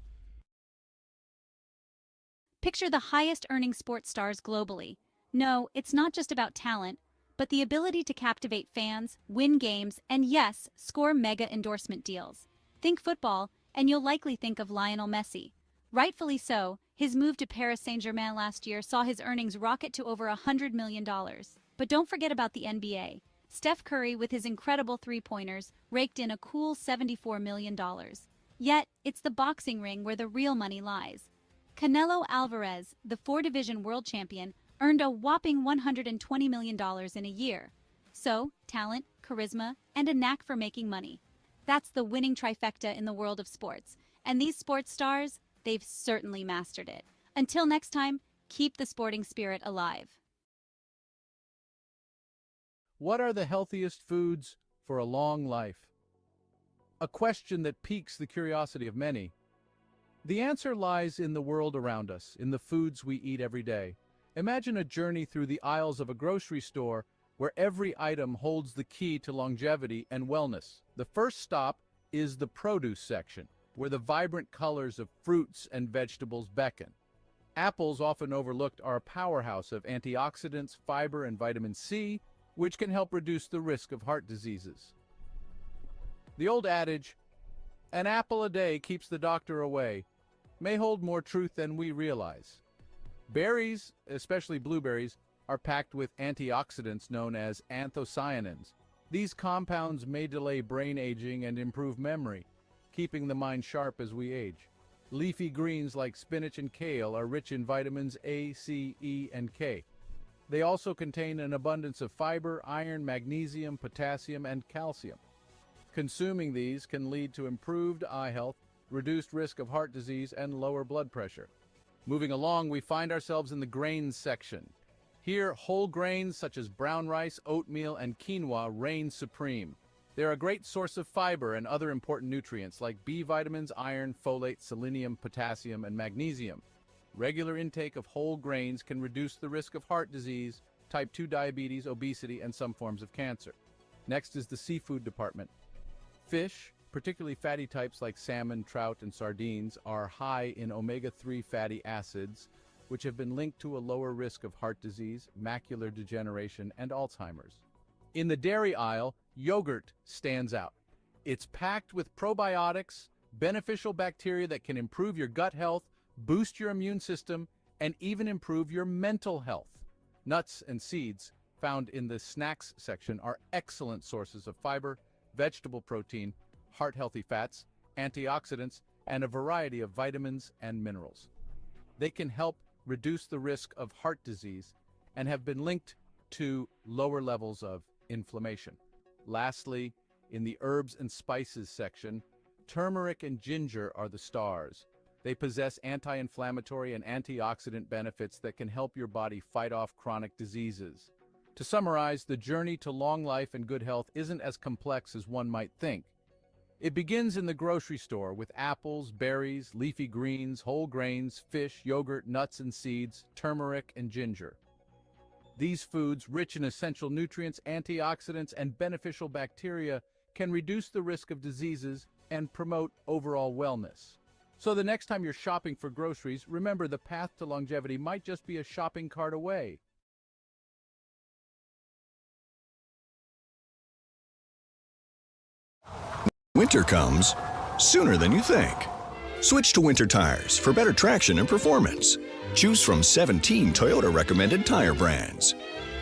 Picture the highest-earning sports stars globally. No, it's not just about talent, but the ability to captivate fans, win games, and yes, score mega endorsement deals. Think football, and you'll likely think of Lionel Messi. Rightfully so, his move to Paris Saint-Germain last year saw his earnings rocket to over $100 million. But don't forget about the NBA. Steph Curry, with his incredible three-pointers, raked in a cool $74 million. Yet, it's the boxing ring where the real money lies. Canelo Alvarez, the four-division world champion, earned a whopping $120 million in a year. So, talent, charisma, and a knack for making money. That's the winning trifecta in the world of sports. And these sports stars, they've certainly mastered it. Until next time, keep the sporting spirit alive. What are the healthiest foods for a long life? A question that piques the curiosity of many. The answer lies in the world around us, in the foods we eat every day. Imagine a journey through the aisles of a grocery store where every item holds the key to longevity and wellness. The first stop is the produce section, where the vibrant colors of fruits and vegetables beckon. Apples, often overlooked, are a powerhouse of antioxidants, fiber, and vitamin C, which can help reduce the risk of heart diseases. The old adage, "An apple a day keeps the doctor away," may hold more truth than we realize. Berries, especially blueberries, are packed with antioxidants known as anthocyanins. These compounds may delay brain aging and improve memory, keeping the mind sharp as we age. Leafy greens like spinach and kale are rich in vitamins A, C, E, and K. They also contain an abundance of fiber, iron, magnesium, potassium, and calcium. Consuming these can lead to improved eye health, reduced risk of heart disease, and lower blood pressure. Moving along, we find ourselves in the grains section. Here, whole grains such as brown rice, oatmeal, and quinoa reign supreme. They're a great source of fiber and other important nutrients like B vitamins, iron, folate, selenium, potassium, and magnesium. Regular intake of whole grains can reduce the risk of heart disease, type 2 diabetes, obesity, and some forms of cancer. Next is the seafood department. Fish, particularly fatty types like salmon, trout, and sardines, are high in omega-3 fatty acids, which have been linked to a lower risk of heart disease, macular degeneration, and Alzheimer's. In the dairy aisle, yogurt stands out. It's packed with probiotics, beneficial bacteria that can improve your gut health, boost your immune system, and even improve your mental health. Nuts and seeds, found in the snacks section, are excellent sources of fiber, vegetable protein, heart-healthy fats, antioxidants, and a variety of vitamins and minerals. They can help reduce the risk of heart disease and have been linked to lower levels of inflammation. Lastly, in the herbs and spices section, turmeric and ginger are the stars. They possess anti-inflammatory and antioxidant benefits that can help your body fight off chronic diseases. To summarize, the journey to long life and good health isn't as complex as one might think. It begins in the grocery store with apples, berries, leafy greens, whole grains, fish, yogurt, nuts and seeds, turmeric, and ginger. These foods, rich in essential nutrients, antioxidants, and beneficial bacteria, can reduce the risk of diseases and promote overall wellness. So the next time you're shopping for groceries, remember the path to longevity might just be a shopping cart away. Winter comes sooner than you think. Switch to winter tires for better traction and performance. Choose from 17 Toyota recommended tire brands.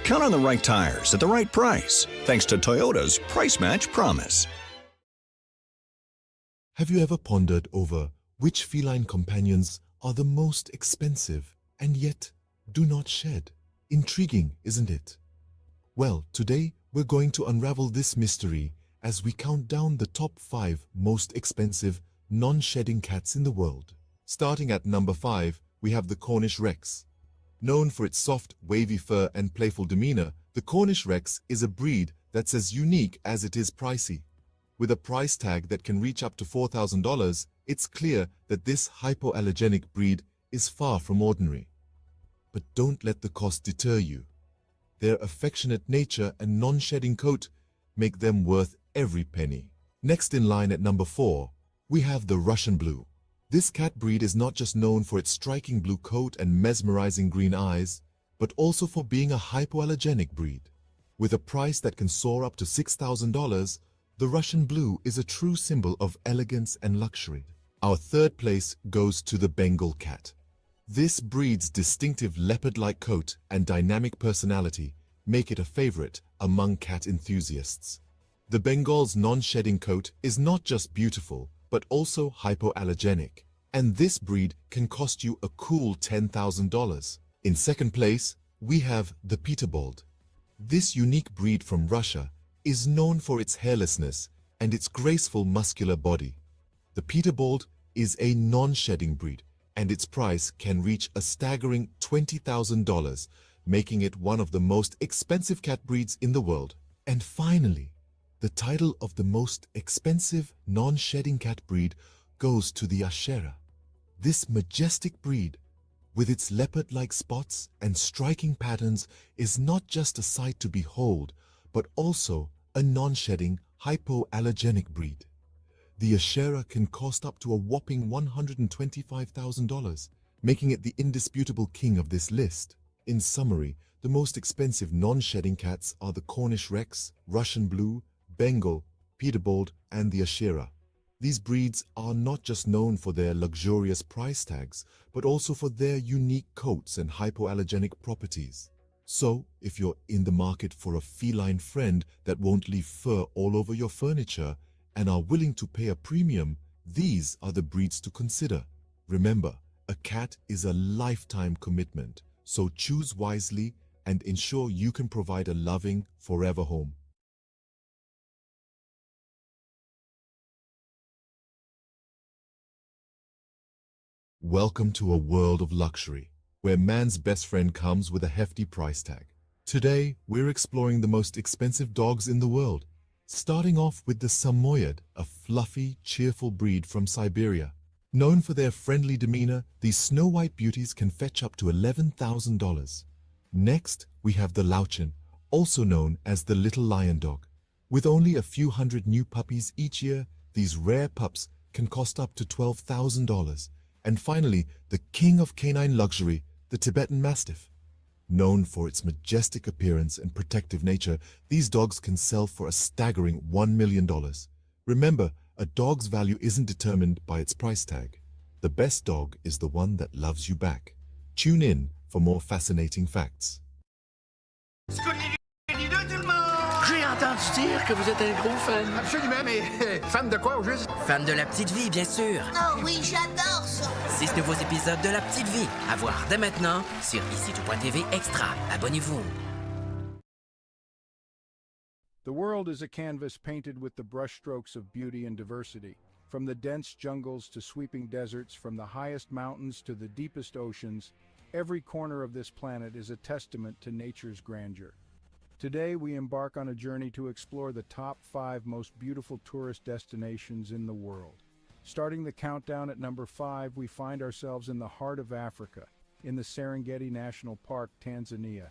Count on the right tires at the right price, thanks to Toyota's Price Match Promise. Have you ever pondered over which feline companions are the most expensive and yet do not shed? Intriguing, isn't it? Well, today we're going to unravel this mystery as we count down the top 5 most expensive non-shedding cats in the world. Starting at number 5, we have the Cornish Rex. Known for its soft, wavy fur and playful demeanor, the Cornish Rex is a breed that's as unique as it is pricey. With a price tag that can reach up to $4,000, it's clear that this hypoallergenic breed is far from ordinary. But don't let the cost deter you. Their affectionate nature and non-shedding coat make them worth every penny. Next in line at number 4, we have the Russian Blue. This cat breed is not just known for its striking blue coat and mesmerizing green eyes, but also for being a hypoallergenic breed. With a price that can soar up to $6,000, the Russian Blue is a true symbol of elegance and luxury. Our third place goes to the Bengal cat. This breed's distinctive leopard-like coat and dynamic personality make it a favorite among cat enthusiasts. The Bengal's non-shedding coat is not just beautiful, but also hypoallergenic, and this breed can cost you a cool $10,000. In second place, we have the Peterbilt. This unique breed from Russia is known for its hairlessness and its graceful muscular body. The Peterbilt is a non-shedding breed, and its price can reach a staggering $20,000, making it one of the most expensive cat breeds in the world. And finally, the title of the most expensive non-shedding cat breed goes to the Ashera. This majestic breed, with its leopard-like spots and striking patterns, is not just a sight to behold, but also a non-shedding, hypoallergenic breed. The Ashera can cost up to a whopping $125,000, making it the indisputable king of this list. In summary, the most expensive non-shedding cats are the Cornish Rex, Russian Blue, Bengal, Peterbilt, and the Ashera. These breeds are not just known for their luxurious price tags, but also for their unique coats and hypoallergenic properties. So, if you're in the market for a feline friend that won't leave fur all over your furniture and are willing to pay a premium, these are the breeds to consider. Remember, a cat is a lifetime commitment, so choose wisely and ensure you can provide a loving, forever home. Welcome to a world of luxury, where man's best friend comes with a hefty price tag. Today, we're exploring the most expensive dogs in the world, starting off with the Samoyed, a fluffy, cheerful breed from Siberia. Known for their friendly demeanor, these snow-white beauties can fetch up to $11,000. Next, we have the Lauchin, also known as the little lion dog. With only a few hundred new puppies each year, these rare pups can cost up to $12,000. And finally, the king of canine luxury, the Tibetan Mastiff. Known for its majestic appearance and protective nature, these dogs can sell for a staggering $1 million. Remember, a dog's value isn't determined by its price tag. The best dog is the one that loves you back. Tune in for more fascinating facts. J'ai entendu dire que vous êtes un gros fan. Absolument, mais fan de quoi au juste? Fan de La Petite Vie, bien sûr. Oh oui, j'adore ça. 6 nouveaux épisodes de La Petite Vie à voir dès maintenant sur ici.tv Extra. Abonnez-vous. The world is a canvas painted with the brushstrokes of beauty and diversity. From the dense jungles to sweeping deserts, from the highest mountains to the deepest oceans, every corner of this planet is a testament to nature's grandeur. Today, we embark on a journey to explore the top 5 most beautiful tourist destinations in the world. Starting the countdown at number 5, we find ourselves in the heart of Africa, in the Serengeti National Park, Tanzania.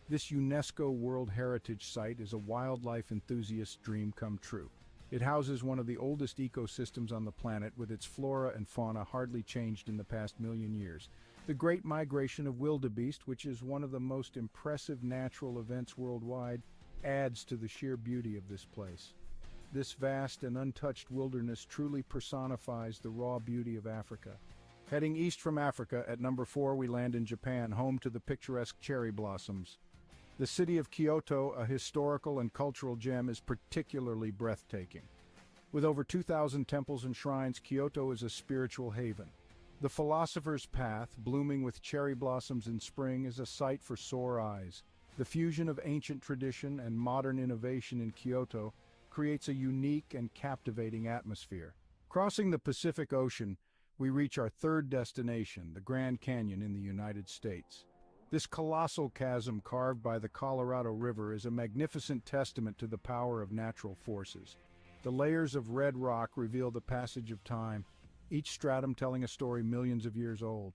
This UNESCO World Heritage Site is a wildlife enthusiast's dream come true. It houses one of the oldest ecosystems on the planet, with its flora and fauna hardly changed in the past million years. The Great Migration of Wildebeest, which is one of the most impressive natural events worldwide, adds to the sheer beauty of this place. This vast and untouched wilderness truly personifies the raw beauty of Africa. Heading east from Africa, at number 4 we land in Japan, home to the picturesque cherry blossoms. The city of Kyoto, a historical and cultural gem, is particularly breathtaking. With over 2,000 temples and shrines, Kyoto is a spiritual haven. The Philosopher's Path, blooming with cherry blossoms in spring, is a sight for sore eyes. The fusion of ancient tradition and modern innovation in Kyoto creates a unique and captivating atmosphere. Crossing the Pacific Ocean, we reach our third destination, the Grand Canyon in the United States. This colossal chasm carved by the Colorado River is a magnificent testament to the power of natural forces. The layers of red rock reveal the passage of time, each stratum telling a story millions of years old.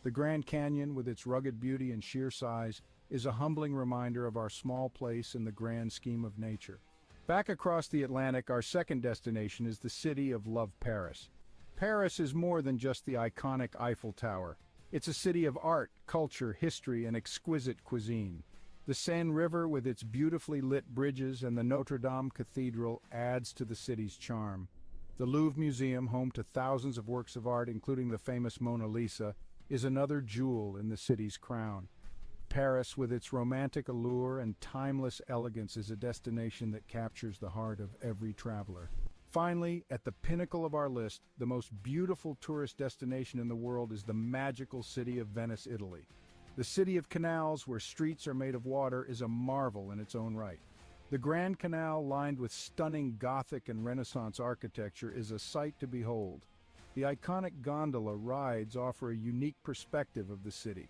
The Grand Canyon, with its rugged beauty and sheer size, is a humbling reminder of our small place in the grand scheme of nature. Back across the Atlantic, our second destination is the city of Love, Paris. Paris is more than just the iconic Eiffel Tower. It's a city of art, culture, history, and exquisite cuisine. The Seine River, with its beautifully lit bridges, and the Notre Dame Cathedral adds to the city's charm. The Louvre Museum, home to thousands of works of art, including the famous Mona Lisa, is another jewel in the city's crown. Paris, with its romantic allure and timeless elegance, is a destination that captures the heart of every traveler. Finally, at the pinnacle of our list, the most beautiful tourist destination in the world is the magical city of Venice, Italy. The city of canals, where streets are made of water, is a marvel in its own right. The Grand Canal, lined with stunning Gothic and Renaissance architecture, is a sight to behold. The iconic gondola rides offer a unique perspective of the city.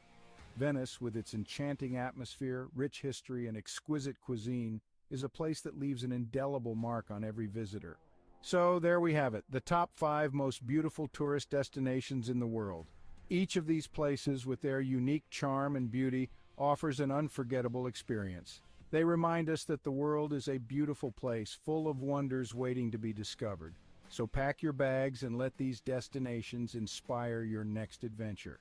Venice, with its enchanting atmosphere, rich history, and exquisite cuisine, is a place that leaves an indelible mark on every visitor. So there we have it, the top 5 most beautiful tourist destinations in the world. Each of these places, with their unique charm and beauty, offers an unforgettable experience. They remind us that the world is a beautiful place, full of wonders waiting to be discovered. So pack your bags and let these destinations inspire your next adventure.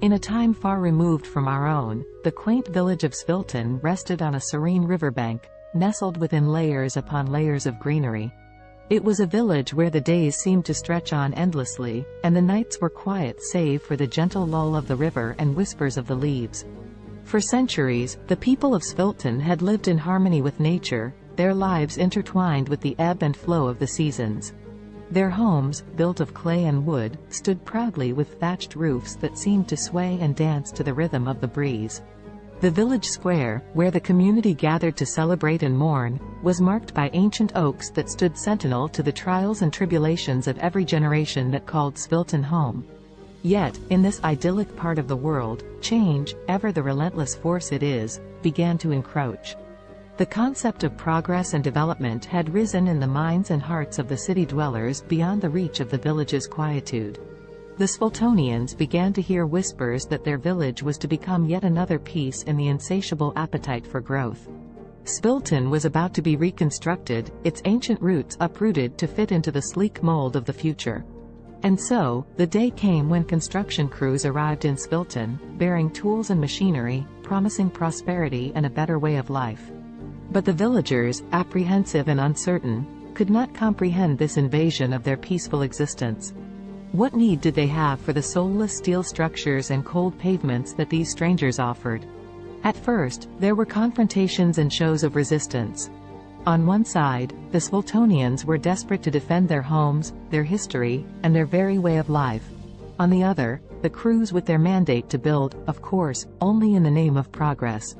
In a time far removed from our own, the quaint village of Svilton rested on a serene riverbank, nestled within layers upon layers of greenery. It was a village where the days seemed to stretch on endlessly, and the nights were quiet save for the gentle lull of the river and whispers of the leaves. For centuries, the people of Svilton had lived in harmony with nature, their lives intertwined with the ebb and flow of the seasons. Their homes, built of clay and wood, stood proudly with thatched roofs that seemed to sway and dance to the rhythm of the breeze. The village square, where the community gathered to celebrate and mourn, was marked by ancient oaks that stood sentinel to the trials and tribulations of every generation that called Svilton home. Yet, in this idyllic part of the world, change, ever the relentless force it is, began to encroach. The concept of progress and development had risen in the minds and hearts of the city dwellers beyond the reach of the village's quietude. The Sviltonians began to hear whispers that their village was to become yet another piece in the insatiable appetite for growth. Svilton was about to be reconstructed, its ancient roots uprooted to fit into the sleek mold of the future. And so, the day came when construction crews arrived in Svilton, bearing tools and machinery, promising prosperity and a better way of life. But the villagers, apprehensive and uncertain, could not comprehend this invasion of their peaceful existence. What need did they have for the soulless steel structures and cold pavements that these strangers offered? At first, there were confrontations and shows of resistance. On one side, the Sviltonians were desperate to defend their homes, their history, and their very way of life. On the other, the crews with their mandate to build, of course, only in the name of progress.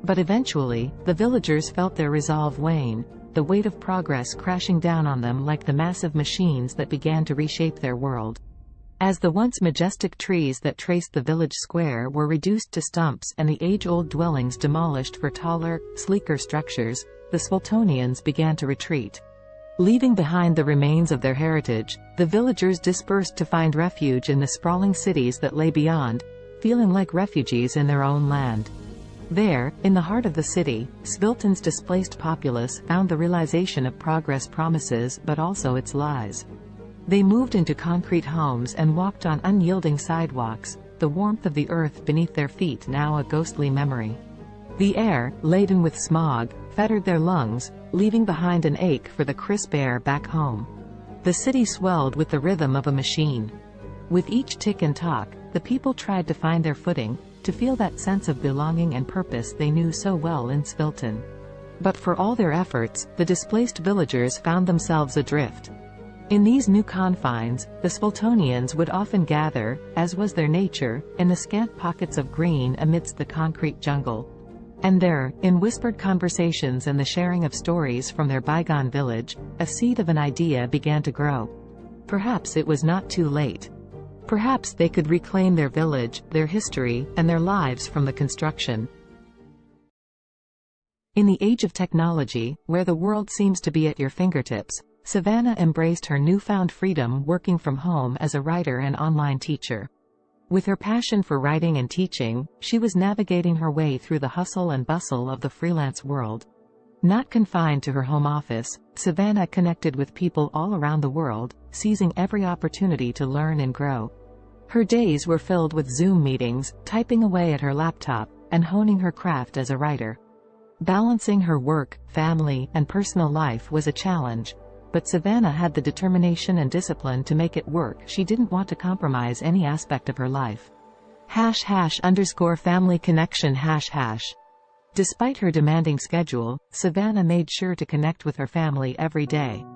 But eventually, the villagers felt their resolve wane, the weight of progress crashing down on them like the massive machines that began to reshape their world. As the once majestic trees that traced the village square were reduced to stumps and the age-old dwellings demolished for taller, sleeker structures, the Sviltonians began to retreat. Leaving behind the remains of their heritage, the villagers dispersed to find refuge in the sprawling cities that lay beyond, feeling like refugees in their own land. There, in the heart of the city, Svilton's displaced populace found the realization of progress promises but also its lies. They moved into concrete homes and walked on unyielding sidewalks, the warmth of the earth beneath their feet now a ghostly memory. The air, laden with smog, fettered their lungs, leaving behind an ache for the crisp air back home. The city swelled with the rhythm of a machine. With each tick and tock, the people tried to find their footing, to feel that sense of belonging and purpose they knew so well in Svilton. But for all their efforts, the displaced villagers found themselves adrift. In these new confines, the Sviltonians would often gather, as was their nature, in the scant pockets of green amidst the concrete jungle. And there, in whispered conversations and the sharing of stories from their bygone village, a seed of an idea began to grow. Perhaps it was not too late. Perhaps they could reclaim their village, their history, and their lives from the construction. In the age of technology, where the world seems to be at your fingertips, Savannah embraced her newfound freedom working from home as a writer and online teacher. With her passion for writing and teaching, she was navigating her way through the hustle and bustle of the freelance world. Not confined to her home office, Savannah connected with people all around the world, seizing every opportunity to learn and grow. Her days were filled with Zoom meetings, typing away at her laptop, and honing her craft as a writer. Balancing her work, family, and personal life was a challenge, but Savannah had the determination and discipline to make it work. She didn't want to compromise any aspect of her life. #family connection #. Despite her demanding schedule, Savannah made sure to connect with her family every day.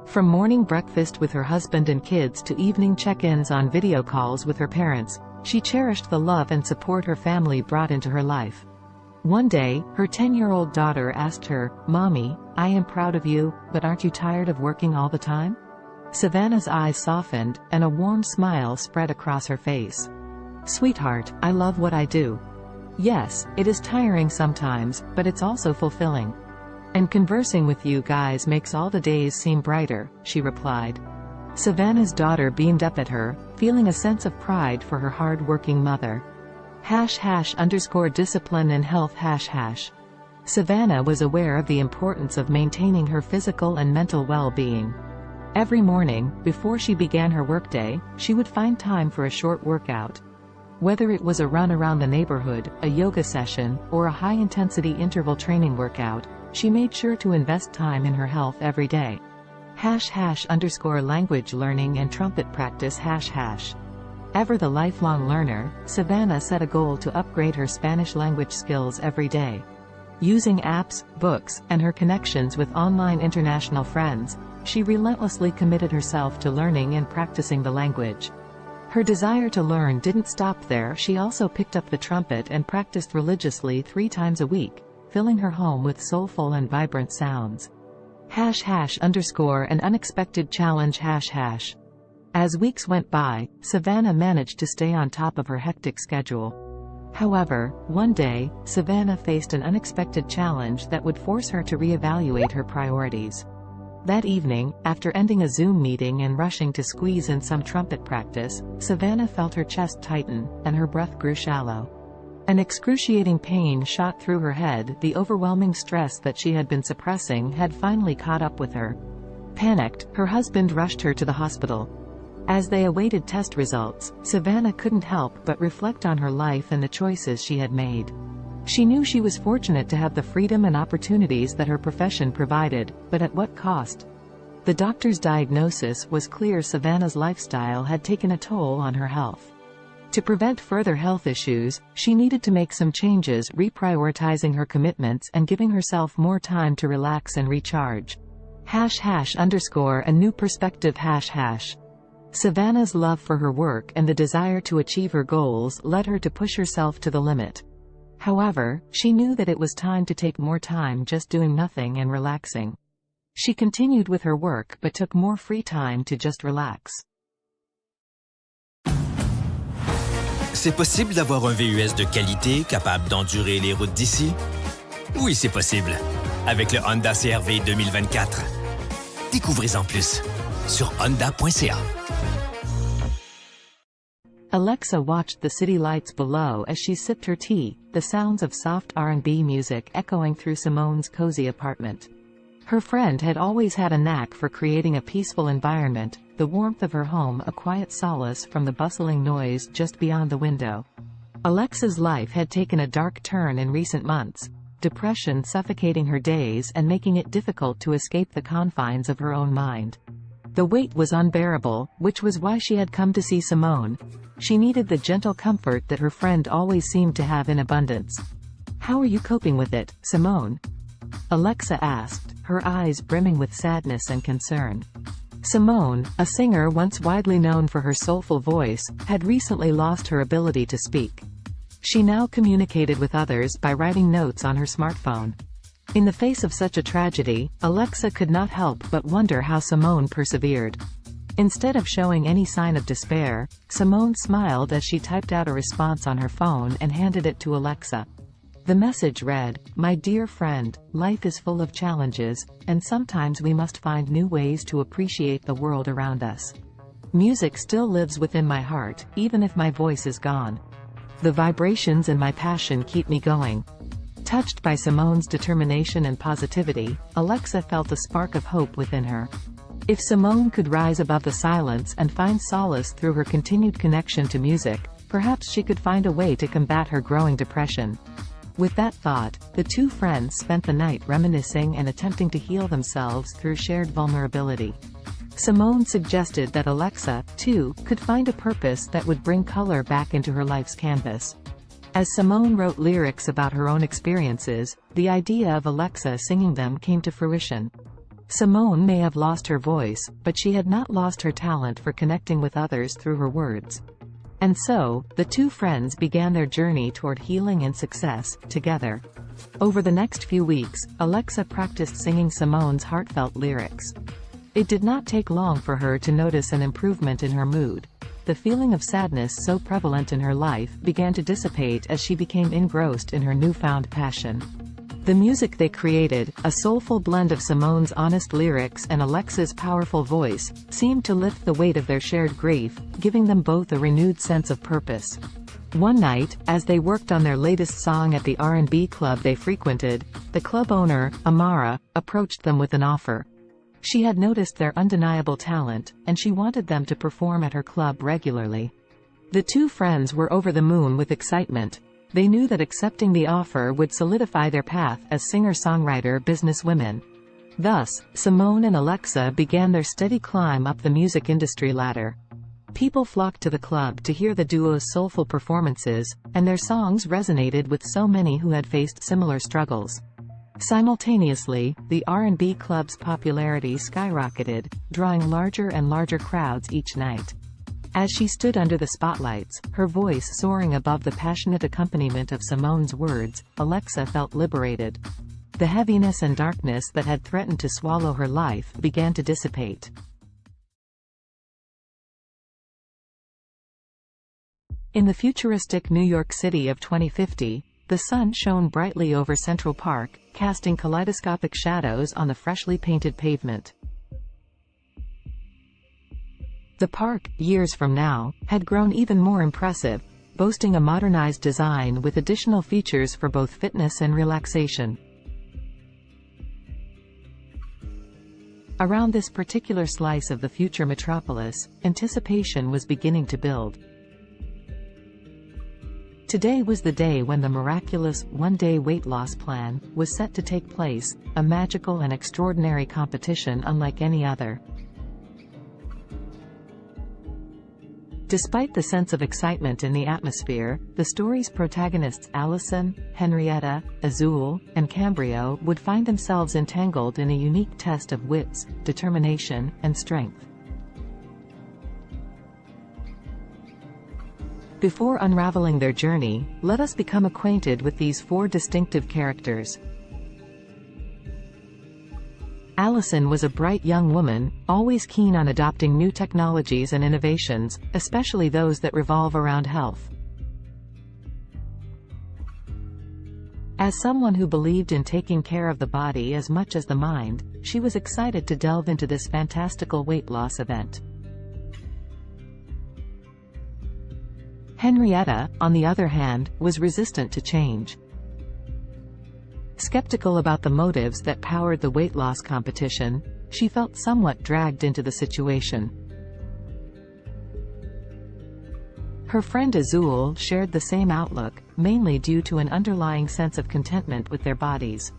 From morning breakfast with her husband and kids to evening check-ins on video calls with her parents, she cherished the love and support her family brought into her life. One day, her 10-year-old daughter asked her, "Mommy, I am proud of you, but aren't you tired of working all the time?" Savannah's eyes softened, and a warm smile spread across her face. "Sweetheart, I love what I do. Yes, it is tiring sometimes, but it's also fulfilling. And conversing with you guys makes all the days seem brighter," she replied. Savannah's daughter beamed up at her, feeling a sense of pride for her hard-working mother. #discipline and health #. Savannah was aware of the importance of maintaining her physical and mental well-being. Every morning, before she began her workday, she would find time for a short workout. Whether it was a run around the neighborhood, a yoga session, or a high-intensity interval training workout, she made sure to invest time in her health every day. #language learning and trumpet practice #. Ever the lifelong learner, Savannah set a goal to upgrade her Spanish language skills every day. Using apps, books, and her connections with online international friends, she relentlessly committed herself to learning and practicing the language. Her desire to learn didn't stop there. She also picked up the trumpet and practiced religiously 3 times a week, filling her home with soulful and vibrant sounds. #an unexpected challenge #. As weeks went by, Savannah managed to stay on top of her hectic schedule. However, one day, Savannah faced an unexpected challenge that would force her to reevaluate her priorities. That evening, after ending a Zoom meeting and rushing to squeeze in some trumpet practice, Savannah felt her chest tighten, and her breath grew shallow. An excruciating pain shot through her head. The overwhelming stress that she had been suppressing had finally caught up with her. Panicked, her husband rushed her to the hospital. As they awaited test results, Savannah couldn't help but reflect on her life and the choices she had made. She knew she was fortunate to have the freedom and opportunities that her profession provided, but at what cost? The doctor's diagnosis was clear: Savannah's lifestyle had taken a toll on her health. To prevent further health issues, she needed to make some changes, reprioritizing her commitments and giving herself more time to relax and recharge. #a new perspective #. Savannah's love for her work and the desire to achieve her goals led her to push herself to the limit. However, she knew that it was time to take more time just doing nothing and relaxing. She continued with her work but took more free time to just relax. C'est possible d'avoir un VUS de qualité capable d'endurer les routes d'ici? Oui, c'est possible. Avec le Honda CR-V 2024. Découvrez-en plus sur honda.ca. Alexa watched the city lights below as she sipped her tea, the sounds of soft R&B music echoing through Simone's cozy apartment. Her friend had always had a knack for creating a peaceful environment, the warmth of her home a quiet solace from the bustling noise just beyond the window. Alexa's life had taken a dark turn in recent months, depression suffocating her days and making it difficult to escape the confines of her own mind. The weight was unbearable, which was why she had come to see Simone. She needed the gentle comfort that her friend always seemed to have in abundance. "How are you coping with it, Simone?" Alexa asked, her eyes brimming with sadness and concern. Simone, a singer once widely known for her soulful voice, had recently lost her ability to speak. She now communicated with others by writing notes on her smartphone. In the face of such a tragedy, Alexa could not help but wonder how Simone persevered. Instead of showing any sign of despair, Simone smiled as she typed out a response on her phone and handed it to Alexa. The message read, "My dear friend, life is full of challenges, and sometimes we must find new ways to appreciate the world around us. Music still lives within my heart, even if my voice is gone. The vibrations and my passion keep me going. Touched by Simone's determination and positivity, Alexa felt a spark of hope within her. If Simone could rise above the silence and find solace through her continued connection to music, perhaps she could find a way to combat her growing depression. With that thought, the two friends spent the night reminiscing and attempting to heal themselves through shared vulnerability. Simone suggested that Alexa, too, could find a purpose that would bring color back into her life's canvas. As Simone wrote lyrics about her own experiences, the idea of Alexa singing them came to fruition. Simone may have lost her voice, but she had not lost her talent for connecting with others through her words. And so, the two friends began their journey toward healing and success, together. Over the next few weeks, Alexa practiced singing Simone's heartfelt lyrics. It did not take long for her to notice an improvement in her mood. The feeling of sadness so prevalent in her life began to dissipate as she became engrossed in her newfound passion. The music they created, a soulful blend of Simone's honest lyrics and Alexa's powerful voice, seemed to lift the weight of their shared grief, giving them both a renewed sense of purpose. One night, as they worked on their latest song at the R&B club they frequented, the club owner, Amara, approached them with an offer. She had noticed their undeniable talent, and she wanted them to perform at her club regularly. The two friends were over the moon with excitement. They knew that accepting the offer would solidify their path as singer-songwriter businesswomen. Thus, Simone and Alexa began their steady climb up the music industry ladder. People flocked to the club to hear the duo's soulful performances, and their songs resonated with so many who had faced similar struggles. Simultaneously, the R&B club's popularity skyrocketed, drawing larger and larger crowds each night. As she stood under the spotlights, her voice soaring above the passionate accompaniment of Simone's words, Alexa felt liberated. The heaviness and darkness that had threatened to swallow her life began to dissipate. In the futuristic New York City of 2050, the sun shone brightly over Central Park, casting kaleidoscopic shadows on the freshly painted pavement. The park, years from now, had grown even more impressive, boasting a modernized design with additional features for both fitness and relaxation. Around this particular slice of the future metropolis, anticipation was beginning to build. Today was the day when the miraculous one-day weight loss plan was set to take place, a magical and extraordinary competition unlike any other. Despite the sense of excitement in the atmosphere, the story's protagonists Allison, Henrietta, Azul, and Cambrio would find themselves entangled in a unique test of wits, determination, and strength. Before unraveling their journey, let us become acquainted with these four distinctive characters. Allison was a bright young woman, always keen on adopting new technologies and innovations, especially those that revolve around health. As someone who believed in taking care of the body as much as the mind, she was excited to delve into this fantastical weight loss event. Henrietta, on the other hand, was resistant to change. Skeptical about the motives that powered the weight loss competition, she felt somewhat dragged into the situation. Her friend Azul shared the same outlook, mainly due to an underlying sense of contentment with their bodies.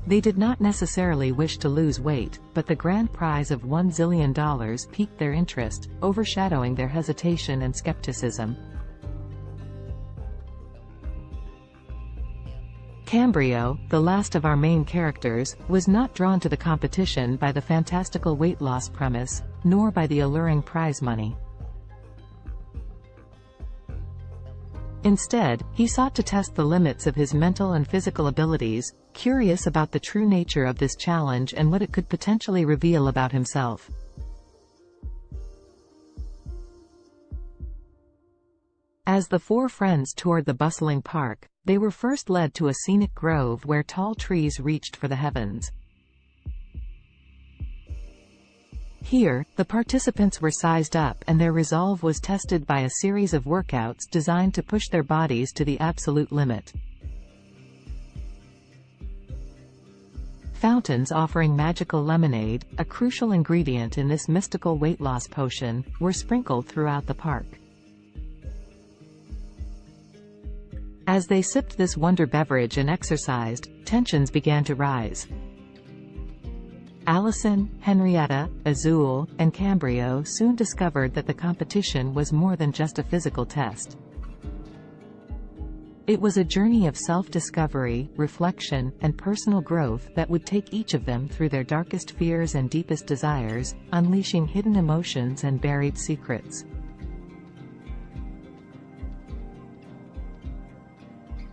They did not necessarily wish to lose weight, but the grand prize of $1 zillion piqued their interest, overshadowing their hesitation and skepticism. Cambrio, the last of our main characters, was not drawn to the competition by the fantastical weight loss premise, nor by the alluring prize money. Instead, he sought to test the limits of his mental and physical abilities, curious about the true nature of this challenge and what it could potentially reveal about himself. As the four friends toured the bustling park, they were first led to a scenic grove where tall trees reached for the heavens. Here, the participants were sized up and their resolve was tested by a series of workouts designed to push their bodies to the absolute limit. Fountains offering magical lemonade, a crucial ingredient in this mystical weight loss potion, were sprinkled throughout the park. As they sipped this wonder beverage and exercised, tensions began to rise. Allison, Henrietta, Azul, and Cambrio soon discovered that the competition was more than just a physical test. It was a journey of self-discovery, reflection, and personal growth that would take each of them through their darkest fears and deepest desires, unleashing hidden emotions and buried secrets.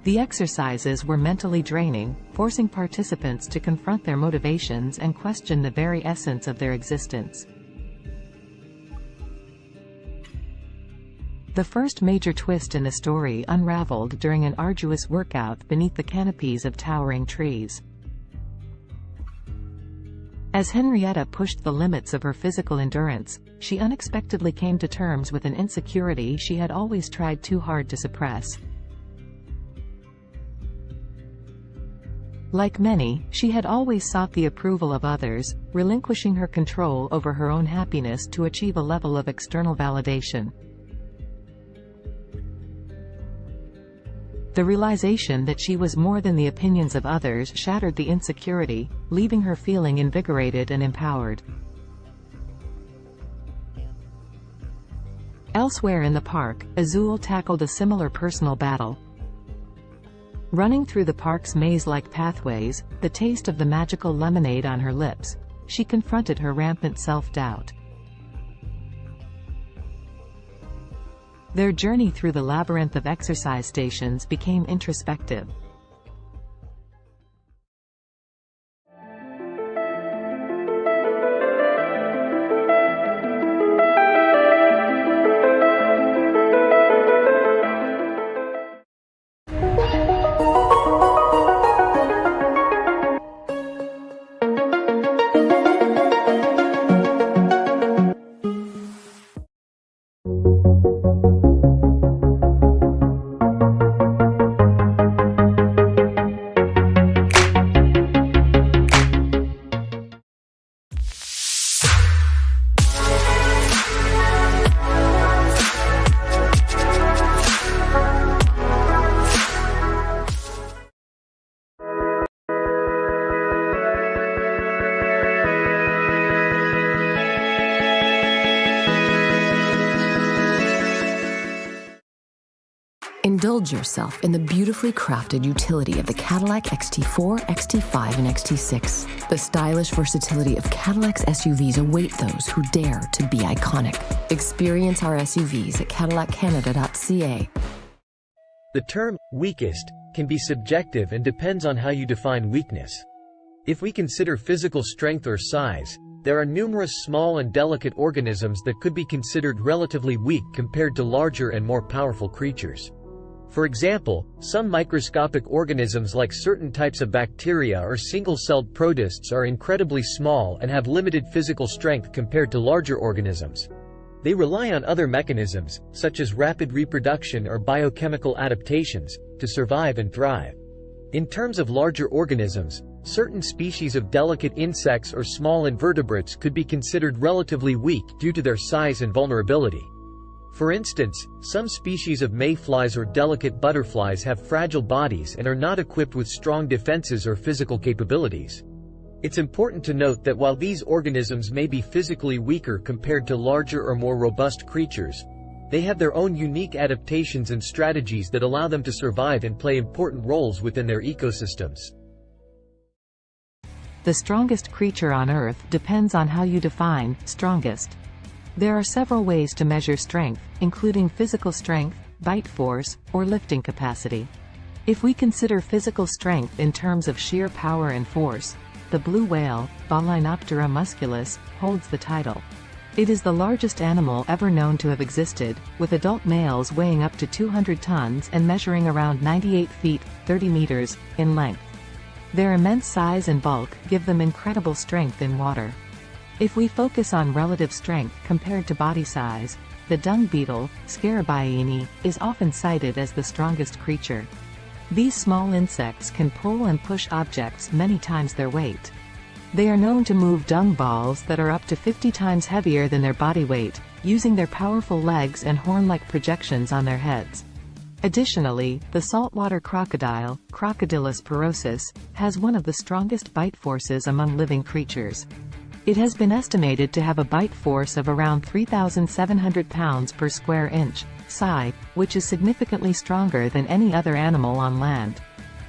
The exercises were mentally draining, forcing participants to confront their motivations and question the very essence of their existence. The first major twist in the story unraveled during an arduous workout beneath the canopies of towering trees. As Henrietta pushed the limits of her physical endurance, she unexpectedly came to terms with an insecurity she had always tried too hard to suppress. Like many, she had always sought the approval of others, relinquishing her control over her own happiness to achieve a level of external validation. The realization that she was more than the opinions of others shattered the insecurity, leaving her feeling invigorated and empowered. Elsewhere in the park, Azul tackled a similar personal battle. Running through the park's maze-like pathways, the taste of the magical lemonade on her lips, she confronted her rampant self-doubt. Their journey through the labyrinth of exercise stations became introspective. Indulge yourself in the beautifully crafted utility of the Cadillac XT4, XT5, and XT6. The stylish versatility of Cadillac's SUVs await those who dare to be iconic. Experience our SUVs at cadillaccanada.ca. The term weakest can be subjective and depends on how you define weakness. If we consider physical strength or size, there are numerous small and delicate organisms that could be considered relatively weak compared to larger and more powerful creatures. For example, some microscopic organisms like certain types of bacteria or single-celled protists are incredibly small and have limited physical strength compared to larger organisms. They rely on other mechanisms, such as rapid reproduction or biochemical adaptations, to survive and thrive. In terms of larger organisms, certain species of delicate insects or small invertebrates could be considered relatively weak due to their size and vulnerability. For instance, some species of mayflies or delicate butterflies have fragile bodies and are not equipped with strong defenses or physical capabilities. It's important to note that while these organisms may be physically weaker compared to larger or more robust creatures, they have their own unique adaptations and strategies that allow them to survive and play important roles within their ecosystems. The strongest creature on Earth depends on how you define strongest. There are several ways to measure strength, including physical strength, bite force, or lifting capacity. If we consider physical strength in terms of sheer power and force, the blue whale, Balaenoptera musculus, holds the title. It is the largest animal ever known to have existed, with adult males weighing up to 200 tons and measuring around 98 feet, 30 meters, in length. Their immense size and bulk give them incredible strength in water. If we focus on relative strength compared to body size, the dung beetle, Scarabaeini, is often cited as the strongest creature. These small insects can pull and push objects many times their weight. They are known to move dung balls that are up to 50 times heavier than their body weight, using their powerful legs and horn-like projections on their heads. Additionally, the saltwater crocodile, Crocodylus porosus, has one of the strongest bite forces among living creatures. It has been estimated to have a bite force of around 3,700 pounds per square inch, psi, which is significantly stronger than any other animal on land.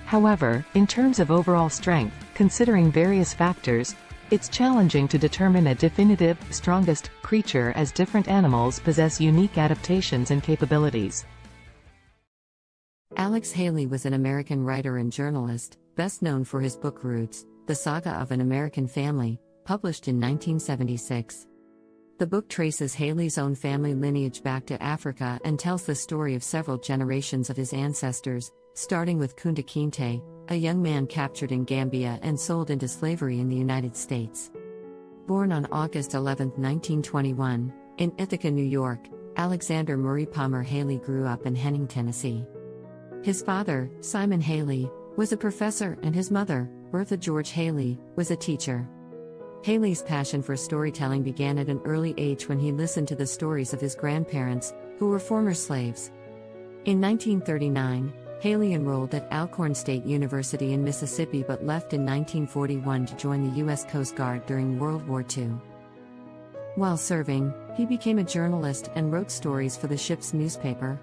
However, in terms of overall strength, considering various factors, it's challenging to determine a definitive, strongest creature as different animals possess unique adaptations and capabilities. Alex Haley was an American writer and journalist, best known for his book Roots, The Saga of an American Family, published in 1976. The book traces Haley's own family lineage back to Africa and tells the story of several generations of his ancestors, starting with Kunta Kinte, a young man captured in Gambia and sold into slavery in the United States. Born on August 11, 1921, in Ithaca, New York, Alexander Murray Palmer Haley grew up in Henning, Tennessee. His father, Simon Haley, was a professor and his mother, Bertha George Haley, was a teacher. Haley's passion for storytelling began at an early age when he listened to the stories of his grandparents, who were former slaves. In 1939, Haley enrolled at Alcorn State University in Mississippi but left in 1941 to join the U.S. Coast Guard during World War II. While serving, he became a journalist and wrote stories for the ship's newspaper.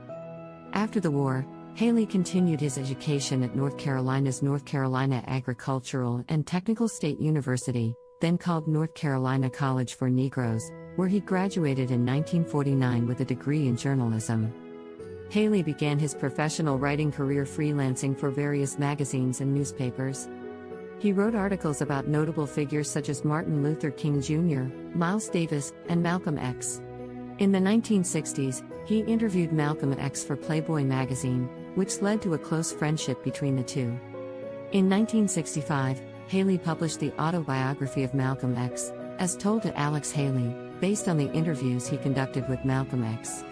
After the war, Haley continued his education at North Carolina's North Carolina Agricultural and Technical State University, then called North Carolina College for Negroes, where he graduated in 1949 with a degree in journalism. Haley began his professional writing career freelancing for various magazines and newspapers. He wrote articles about notable figures such as Martin Luther King Jr., Miles Davis, and Malcolm X. In the 1960s, he interviewed Malcolm X for Playboy magazine, which led to a close friendship between the two. In 1965, Haley published the autobiography of Malcolm X, as told to Alex Haley, based on the interviews he conducted with Malcolm X.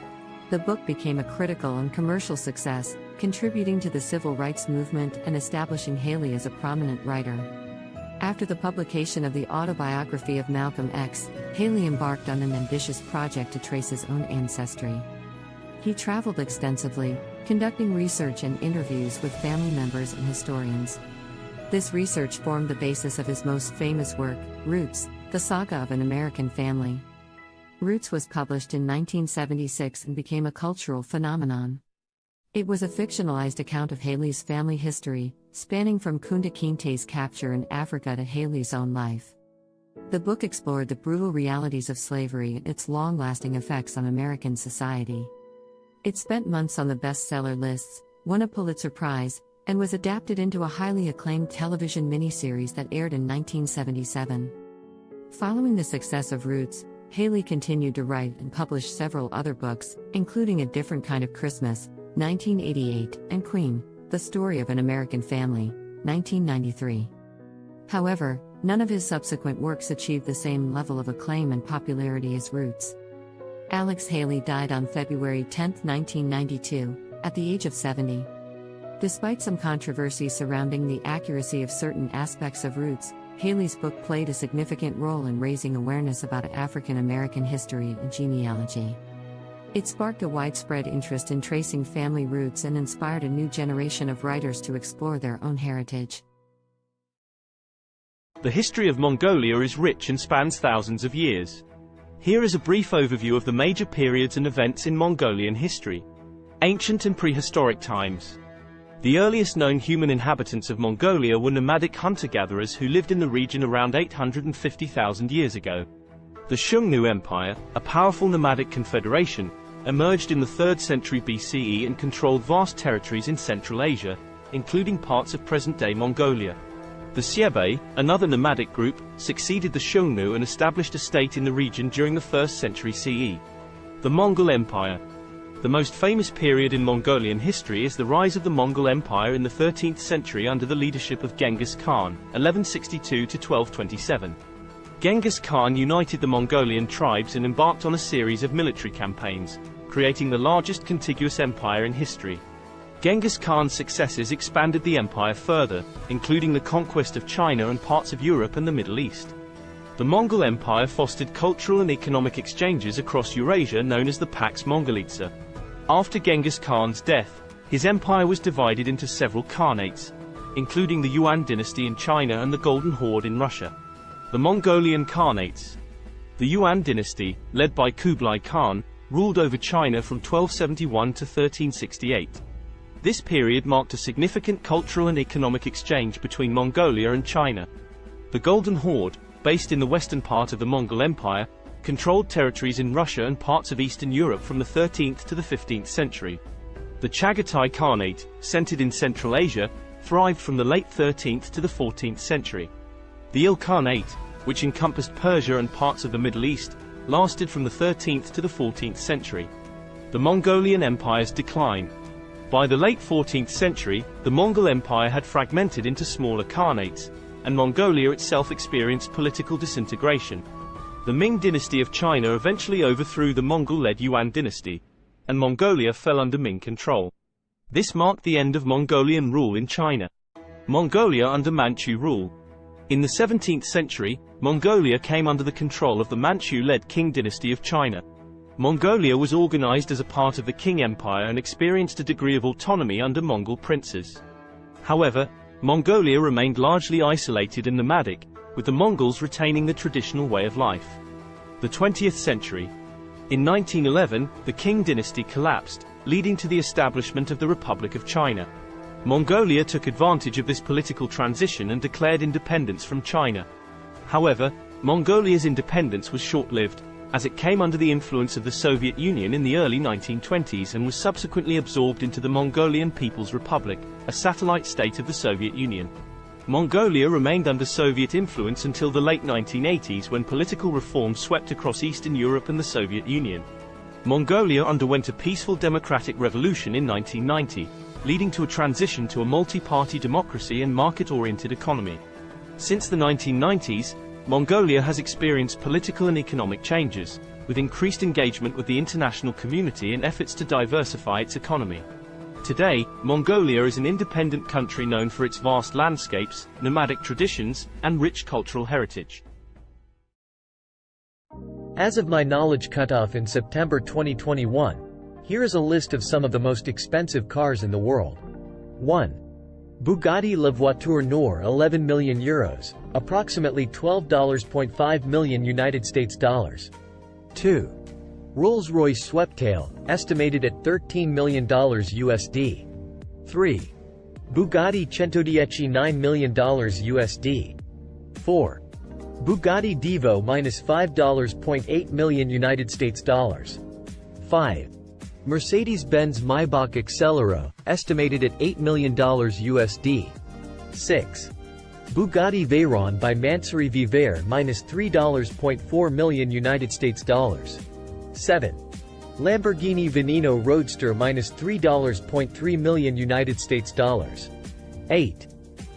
The book became a critical and commercial success, contributing to the civil rights movement and establishing Haley as a prominent writer. After the publication of the autobiography of Malcolm X, Haley embarked on an ambitious project to trace his own ancestry. He traveled extensively, conducting research and interviews with family members and historians. This research formed the basis of his most famous work, Roots, The Saga of an American Family. Roots was published in 1976 and became a cultural phenomenon. It was a fictionalized account of Haley's family history, spanning from Kunta Kinte's capture in Africa to Haley's own life. The book explored the brutal realities of slavery and its long-lasting effects on American society. It spent months on the bestseller lists, won a Pulitzer Prize, and was adapted into a highly acclaimed television miniseries that aired in 1977. Following the success of Roots, Haley continued to write and publish several other books, including A Different Kind of Christmas, 1988, and Queen, The Story of an American Family, 1993. However, none of his subsequent works achieved the same level of acclaim and popularity as Roots. Alex Haley died on February 10, 1992, at the age of 70. Despite some controversy surrounding the accuracy of certain aspects of Roots, Haley's book played a significant role in raising awareness about African American history and genealogy. It sparked a widespread interest in tracing family roots and inspired a new generation of writers to explore their own heritage. The history of Mongolia is rich and spans thousands of years. Here is a brief overview of the major periods and events in Mongolian history. Ancient and prehistoric times. The earliest known human inhabitants of Mongolia were nomadic hunter-gatherers who lived in the region around 850,000 years ago. The Xiongnu Empire, a powerful nomadic confederation, emerged in the 3rd century BCE and controlled vast territories in Central Asia, including parts of present-day Mongolia. The Xiebe, another nomadic group, succeeded the Xiongnu and established a state in the region during the 1st century CE. The Mongol Empire. The most famous period in Mongolian history is the rise of the Mongol Empire in the 13th century under the leadership of Genghis Khan, 1162 to 1227. Genghis Khan united the Mongolian tribes and embarked on a series of military campaigns, creating the largest contiguous empire in history. Genghis Khan's successes expanded the empire further, including the conquest of China and parts of Europe and the Middle East. The Mongol Empire fostered cultural and economic exchanges across Eurasia known as the Pax Mongolitsa. After Genghis Khan's death, his empire was divided into several khanates, including the Yuan dynasty in China and the Golden Horde in Russia. The Mongolian Khanates. The Yuan dynasty, led by Kublai Khan, ruled over China from 1271 to 1368. This period marked a significant cultural and economic exchange between Mongolia and China. The Golden Horde, based in the western part of the Mongol Empire, controlled territories in Russia and parts of Eastern Europe from the 13th to the 15th century. The Chagatai Khanate, centered in Central Asia, thrived from the late 13th to the 14th century. The Ilkhanate, which encompassed Persia and parts of the Middle East, lasted from the 13th to the 14th century. The Mongolian Empire's decline. By the late 14th century, the Mongol Empire had fragmented into smaller khanates, and Mongolia itself experienced political disintegration. The Ming dynasty of China eventually overthrew the Mongol-led Yuan dynasty, and Mongolia fell under Ming control. This marked the end of Mongolian rule in China. Mongolia under Manchu rule. In the 17th century, Mongolia came under the control of the Manchu-led Qing dynasty of China. Mongolia was organized as a part of the Qing Empire and experienced a degree of autonomy under Mongol princes. However, Mongolia remained largely isolated and nomadic, with the Mongols retaining the traditional way of life. The 20th century. In 1911, the Qing dynasty collapsed, leading to the establishment of the Republic of China. Mongolia took advantage of this political transition and declared independence from China. However, Mongolia's independence was short-lived, as it came under the influence of the Soviet Union in the early 1920s and was subsequently absorbed into the Mongolian People's Republic, a satellite state of the Soviet Union. Mongolia remained under Soviet influence until the late 1980s when political reform swept across Eastern Europe and the Soviet Union. Mongolia underwent a peaceful democratic revolution in 1990, leading to a transition to a multi-party democracy and market-oriented economy. Since the 1990s, Mongolia has experienced political and economic changes, with increased engagement with the international community and efforts to diversify its economy. Today, Mongolia is an independent country known for its vast landscapes, nomadic traditions, and rich cultural heritage. As of my knowledge cutoff in September 2021, here is a list of some of the most expensive cars in the world. 1. Bugatti La Voiture Noire, 11 million euros, approximately $12.5 million United States dollars. 2. Rolls-Royce Sweptail, estimated at $13 million USD. 3. Bugatti Centodieci, $9 million USD. 4. Bugatti Divo -$5.8 million United States dollars. 5. Mercedes-Benz Maybach Accelero, estimated at $8 million USD. 6. Bugatti Veyron by Mansouri Vivere -$3.4 million United States dollars. 7. Lamborghini Veneno Roadster -$3.3 million United States dollars. 8.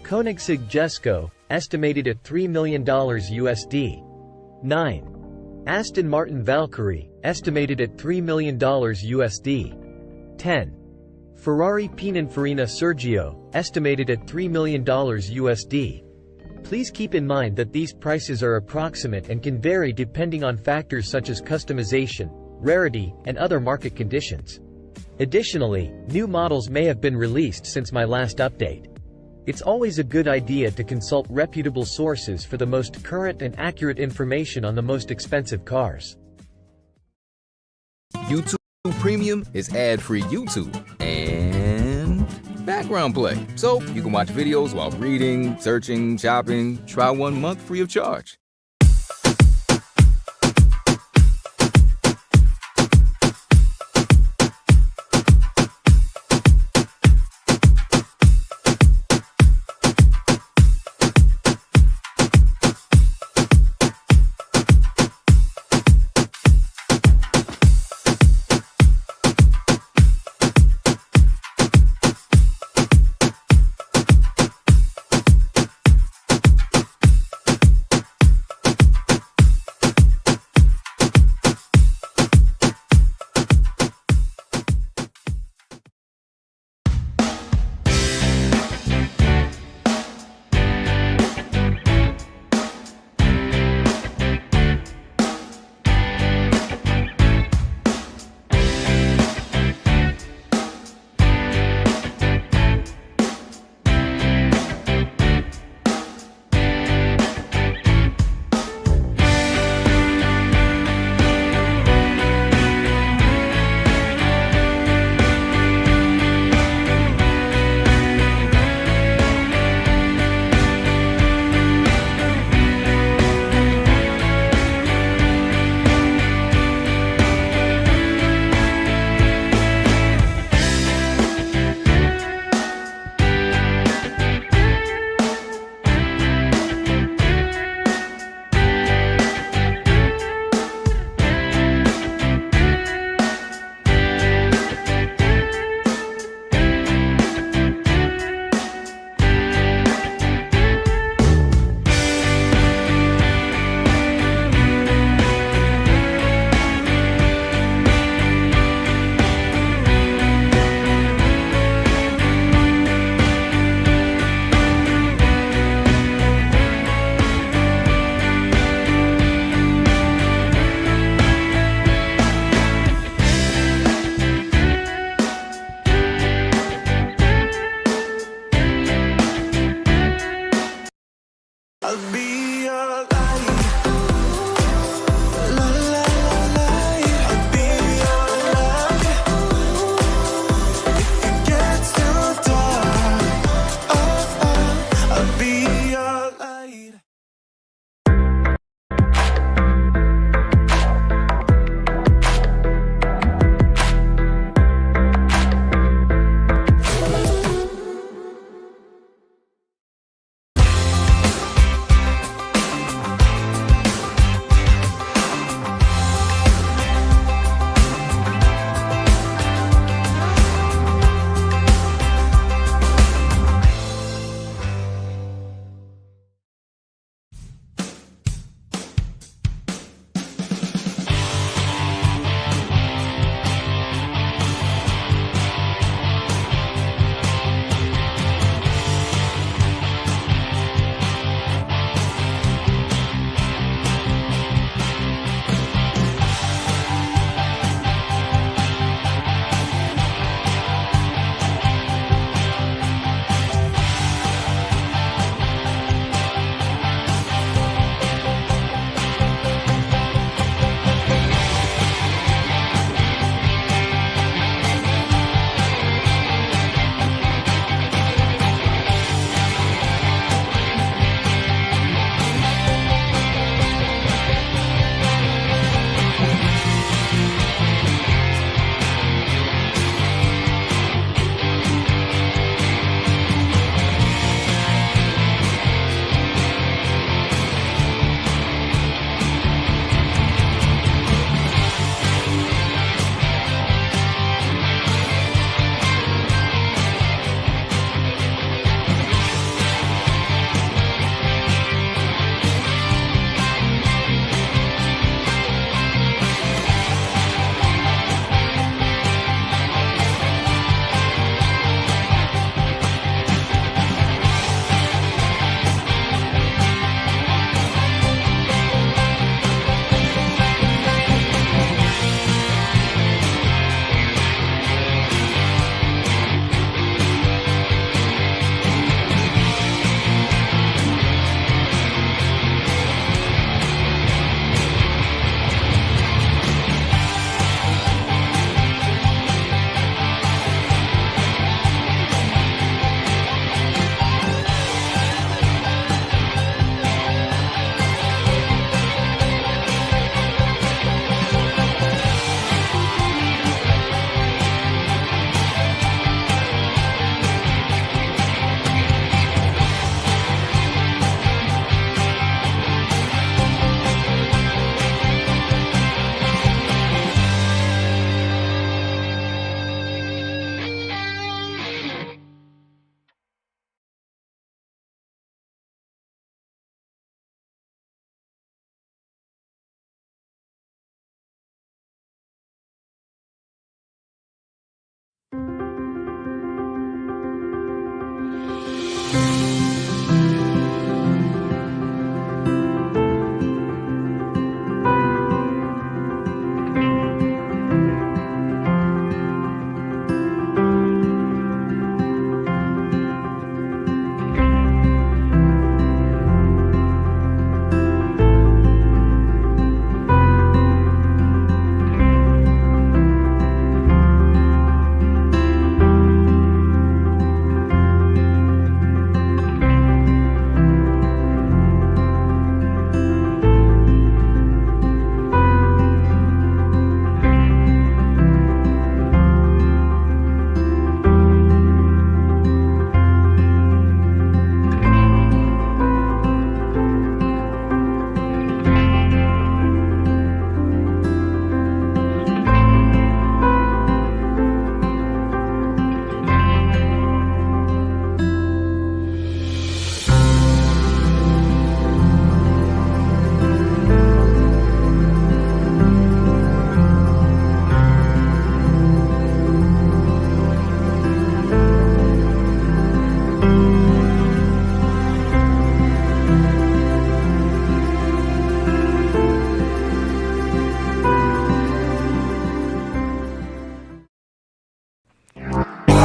Koenigsegg Jesko, estimated at $3 million USD. 9. Aston Martin Valkyrie, estimated at $3 million USD. 10. Ferrari Pininfarina Sergio, estimated at $3 million USD. Please keep in mind that these prices are approximate and can vary depending on factors such as customization, rarity, and other market conditions. Additionally, new models may have been released since my last update. It's always a good idea to consult reputable sources for the most current and accurate information on the most expensive cars. YouTube Premium is ad-free YouTube and background play, so you can watch videos while reading, searching, shopping. Try 1 month free of charge.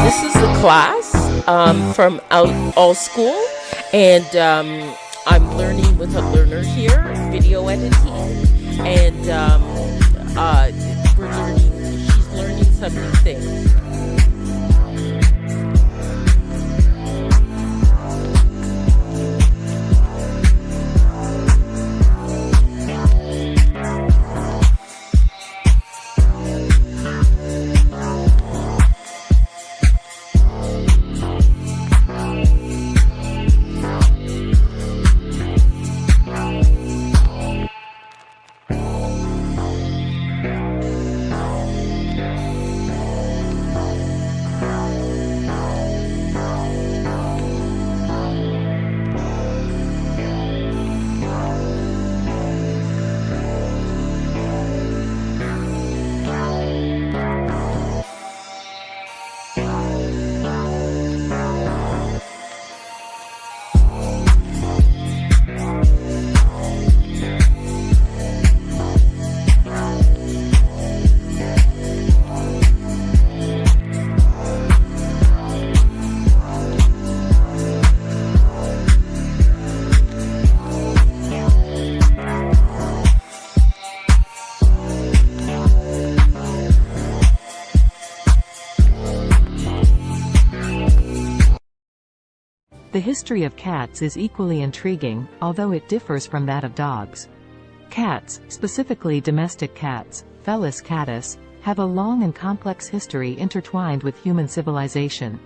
This is the class from All School, and I'm learning with a learner here, video editing, and she's learning some new things. The history of cats is equally intriguing, although it differs from that of dogs. Cats, specifically domestic cats, Felis catus, have a long and complex history intertwined with human civilization.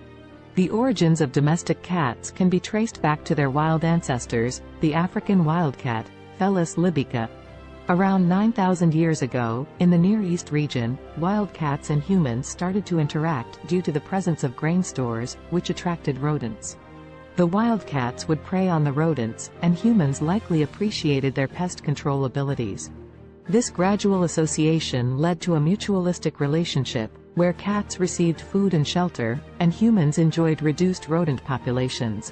The origins of domestic cats can be traced back to their wild ancestors, the African wildcat, Felis libica. Around 9,000 years ago, in the Near East region, wild cats and humans started to interact due to the presence of grain stores, which attracted rodents. The wildcats would prey on the rodents, and humans likely appreciated their pest control abilities. This gradual association led to a mutualistic relationship, where cats received food and shelter, and humans enjoyed reduced rodent populations.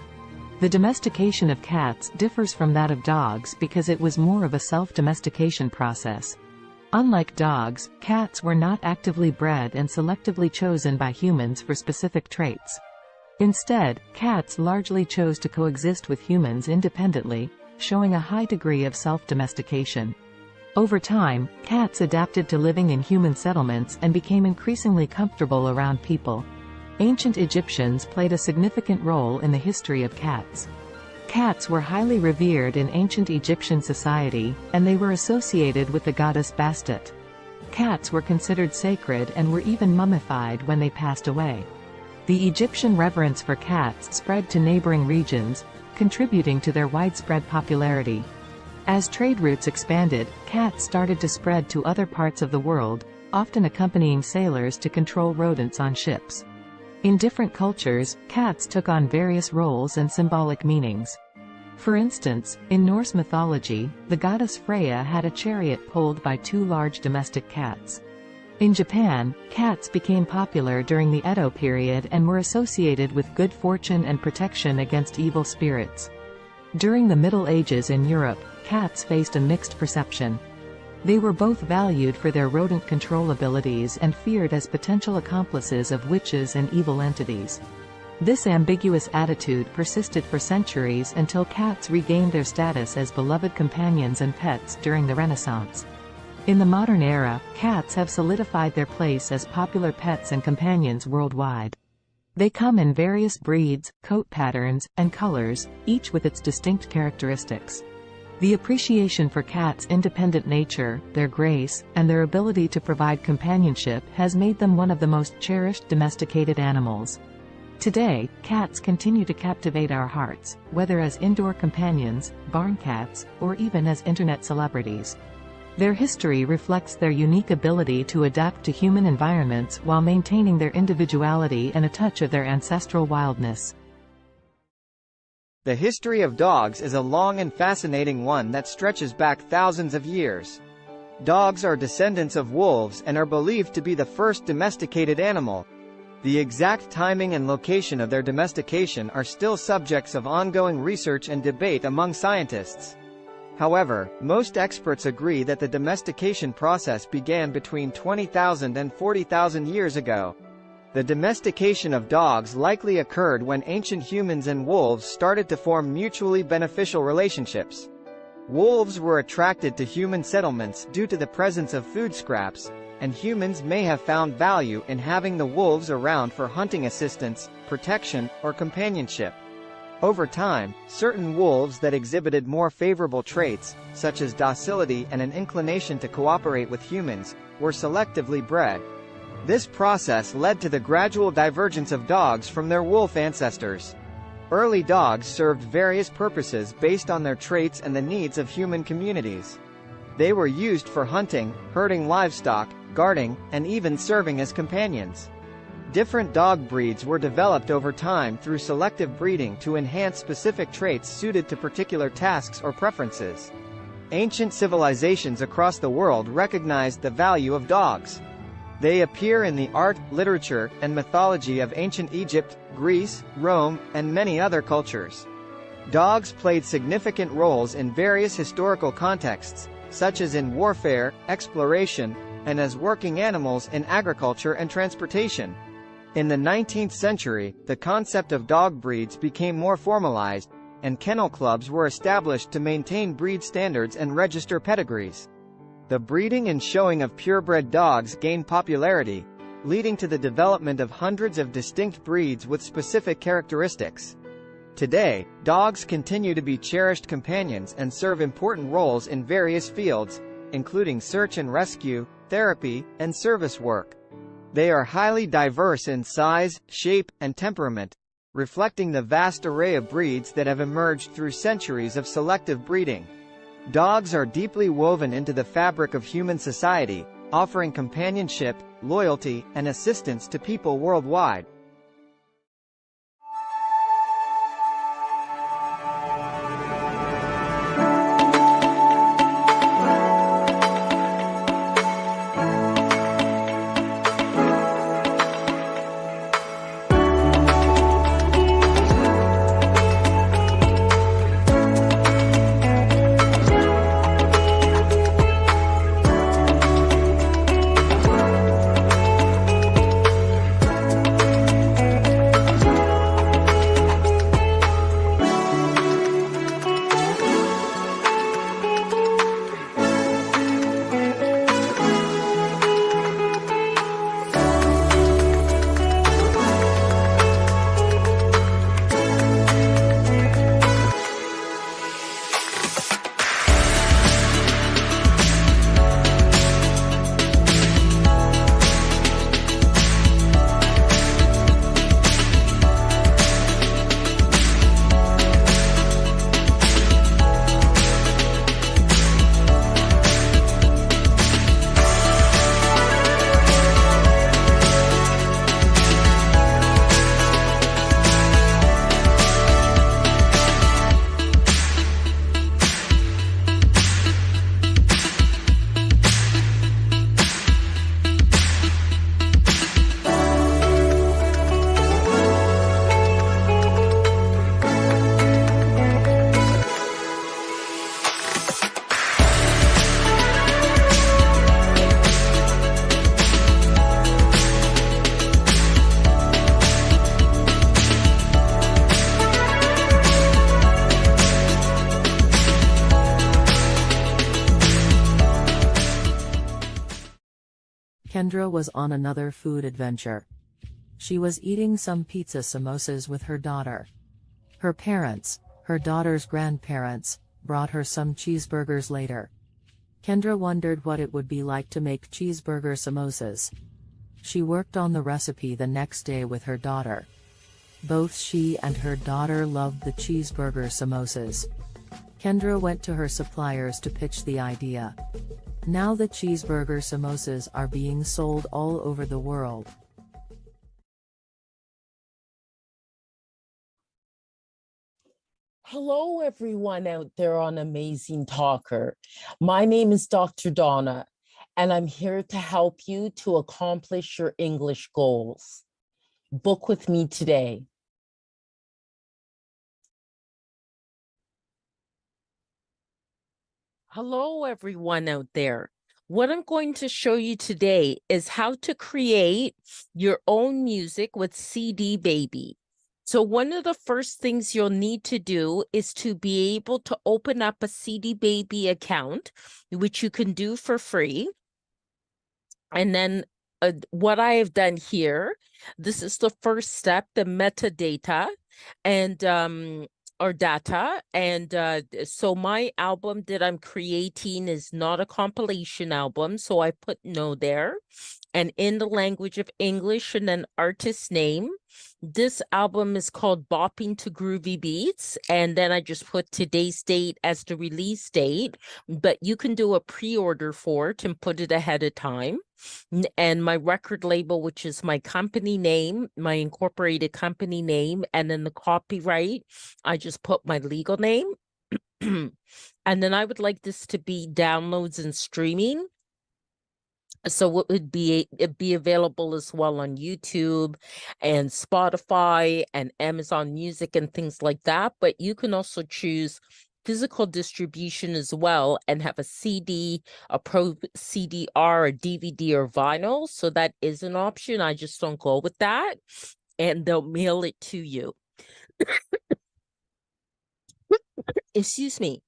The domestication of cats differs from that of dogs because it was more of a self-domestication process. Unlike dogs, cats were not actively bred and selectively chosen by humans for specific traits. Instead, cats largely chose to coexist with humans independently, showing a high degree of self-domestication. Over time, cats adapted to living in human settlements and became increasingly comfortable around people. Ancient Egyptians played a significant role in the history of cats. Cats were highly revered in ancient Egyptian society, and they were associated with the goddess Bastet. Cats were considered sacred and were even mummified when they passed away. The Egyptian reverence for cats spread to neighboring regions, contributing to their widespread popularity. As trade routes expanded, cats started to spread to other parts of the world, often accompanying sailors to control rodents on ships. In different cultures, cats took on various roles and symbolic meanings. For instance, in Norse mythology, the goddess Freya had a chariot pulled by two large domestic cats. In Japan, cats became popular during the Edo period and were associated with good fortune and protection against evil spirits. During the Middle Ages in Europe, cats faced a mixed perception. They were both valued for their rodent control abilities and feared as potential accomplices of witches and evil entities. This ambiguous attitude persisted for centuries until cats regained their status as beloved companions and pets during the Renaissance. In the modern era, cats have solidified their place as popular pets and companions worldwide. They come in various breeds, coat patterns, and colors, each with its distinct characteristics. The appreciation for cats' independent nature, their grace, and their ability to provide companionship has made them one of the most cherished domesticated animals. Today, cats continue to captivate our hearts, whether as indoor companions, barn cats, or even as internet celebrities. Their history reflects their unique ability to adapt to human environments while maintaining their individuality and a touch of their ancestral wildness. The history of dogs is a long and fascinating one that stretches back thousands of years. Dogs are descendants of wolves and are believed to be the first domesticated animal. The exact timing and location of their domestication are still subjects of ongoing research and debate among scientists. However, most experts agree that the domestication process began between 20,000 and 40,000 years ago. The domestication of dogs likely occurred when ancient humans and wolves started to form mutually beneficial relationships. Wolves were attracted to human settlements due to the presence of food scraps, and humans may have found value in having the wolves around for hunting assistance, protection, or companionship. Over time, certain wolves that exhibited more favorable traits, such as docility and an inclination to cooperate with humans, were selectively bred. This process led to the gradual divergence of dogs from their wolf ancestors. Early dogs served various purposes based on their traits and the needs of human communities. They were used for hunting, herding livestock, guarding, and even serving as companions. Different dog breeds were developed over time through selective breeding to enhance specific traits suited to particular tasks or preferences. Ancient civilizations across the world recognized the value of dogs. They appear in the art, literature, and mythology of ancient Egypt, Greece, Rome, and many other cultures. Dogs played significant roles in various historical contexts, such as in warfare, exploration, and as working animals in agriculture and transportation. In the 19th century, the concept of dog breeds became more formalized, and kennel clubs were established to maintain breed standards and register pedigrees. The breeding and showing of purebred dogs gained popularity, leading to the development of hundreds of distinct breeds with specific characteristics. Today, dogs continue to be cherished companions and serve important roles in various fields, including search and rescue, therapy, and service work. They are highly diverse in size, shape, and temperament, reflecting the vast array of breeds that have emerged through centuries of selective breeding. Dogs are deeply woven into the fabric of human society, offering companionship, loyalty, and assistance to people worldwide. Kendra was on another food adventure. She was eating some pizza samosas with her daughter. Her parents, her daughter's grandparents, brought her some cheeseburgers later. Kendra wondered what it would be like to make cheeseburger samosas. She worked on the recipe the next day with her daughter. Both she and her daughter loved the cheeseburger samosas. Kendra went to her suppliers to pitch the idea. Now the cheeseburger samosas are being sold all over the world. Hello, everyone out there on Amazing Talker. My name is Dr. Donna, and I'm here to help you to accomplish your English goals. Book with me today. Hello, everyone out there. What I'm going to show you today is how to create your own music with CD Baby. So one of the first things you'll need to do is to be able to open up a CD Baby account, which you can do for free. And then what I have done here, this is the first step, the metadata and or data. And so my album that I'm creating is not a compilation album. So I put no there. And in the language of English and an artist name. This album is called Bopping to Groovy Beats. And then I just put today's date as the release date. But you can do a pre-order for it and put it ahead of time. And my record label, which is my company name, my incorporated company name, and then the copyright, I just put my legal name. And then I would like this to be downloads and streaming. So it would be available as well on YouTube and Spotify and Amazon Music and things like that. But you can also choose physical distribution as well and have a CD, a Pro CDR, a DVD, or vinyl. So that is an option. I just don't go with that. And they'll mail it to you. Excuse me.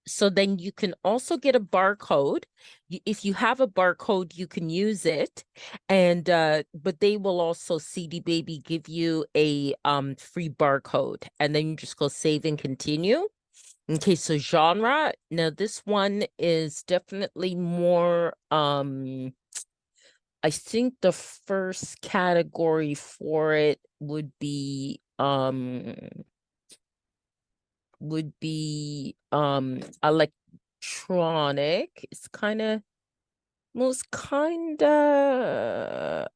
So then you can also get a barcode. If you have a barcode, you can use it. And but they will also CD Baby give you a free barcode. And then you just go save and continue. Okay, so genre. Now this one is definitely more I think the first category for it would be electronic. It's kind of most kind of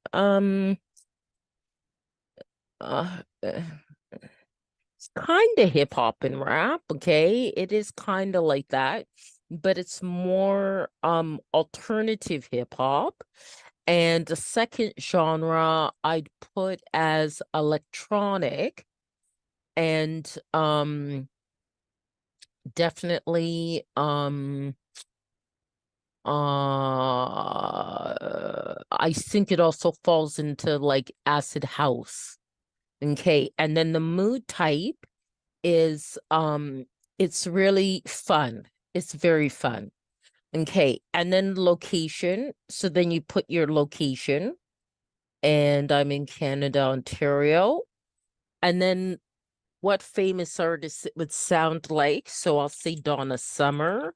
it's kind of hip hop and rap. Okay, it is kind of like that, but it's more alternative hip hop. And the second genre I'd put as electronic, and definitely I think it also falls into like acid house. Okay, and then the mood type is it's really fun. It's very fun. Okay, and then location. So then you put your location, and I'm in Canada, Ontario. And then what famous artist it would sound like. So I'll say Donna Summer.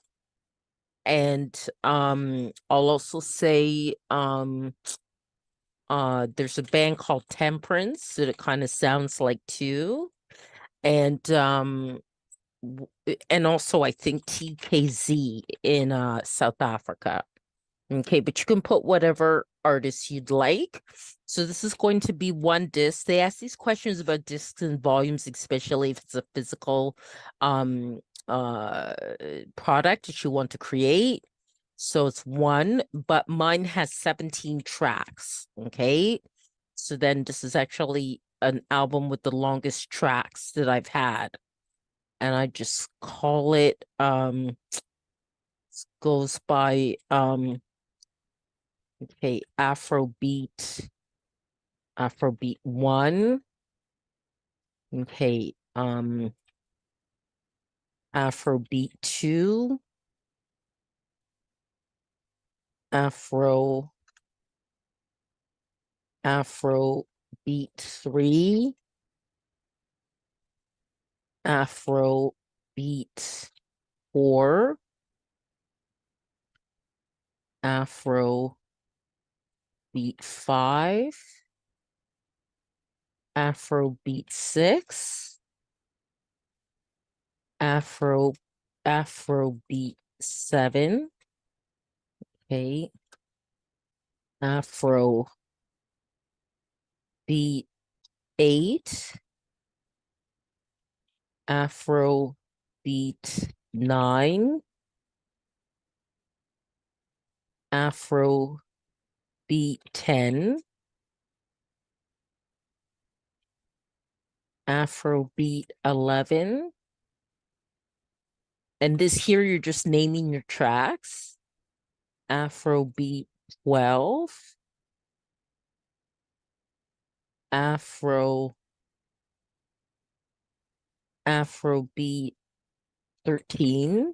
And I'll also say there's a band called Temperance that it kind of sounds like too. And also I think TKZ in South Africa. Okay, but you can put whatever artist you'd like. So this is going to be one disc. They ask these questions about discs and volumes, especially if it's a physical product that you want to create. So it's one, but mine has 17 tracks. Okay. So then this is actually an album with the longest tracks that I've had. And I just call it goes by okay, Afrobeat 1. Okay, Afrobeat 2. Afrobeat 3. Afrobeat 4. Afrobeat 5. Afrobeat 6. Afrobeat 7. Okay. Afrobeat 8. Afrobeat 9. Afrobeat 10. Afrobeat 11. And this here, you're just naming your tracks. Afrobeat 12, Afrobeat 13,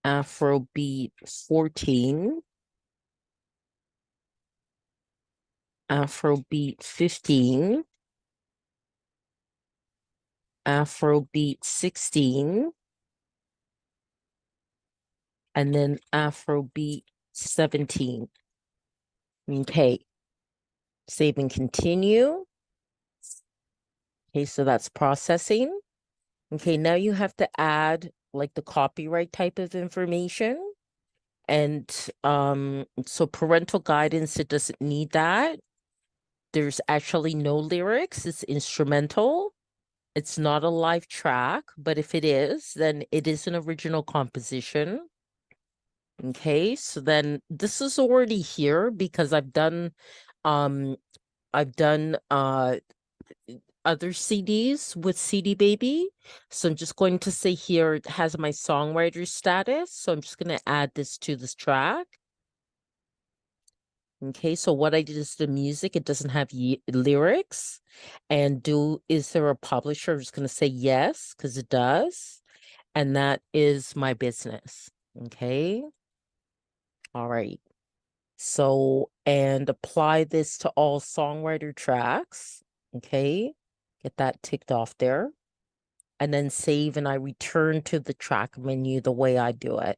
Afrobeat 14, Afrobeat 15, Afrobeat 16, and then Afrobeat 17. Okay, save and continue. Okay, so that's processing. Okay, now you have to add like the copyright type of information. And so parental guidance, it doesn't need that. There's actually no lyrics, it's instrumental. It's not a live track, but if it is, then it is an original composition. Okay, so then this is already here because I've done other CDs with CD Baby. So I'm just going to say here it has my songwriter status. So I'm just going to add this to this track. Okay, so what I did is the music, it doesn't have lyrics. And is there a publisher? I'm just going to say yes, because it does. And that is my business. Okay. All right. So, and apply this to all songwriter tracks. Okay. Get that ticked off there. And then save, and I return to the track menu the way I do it.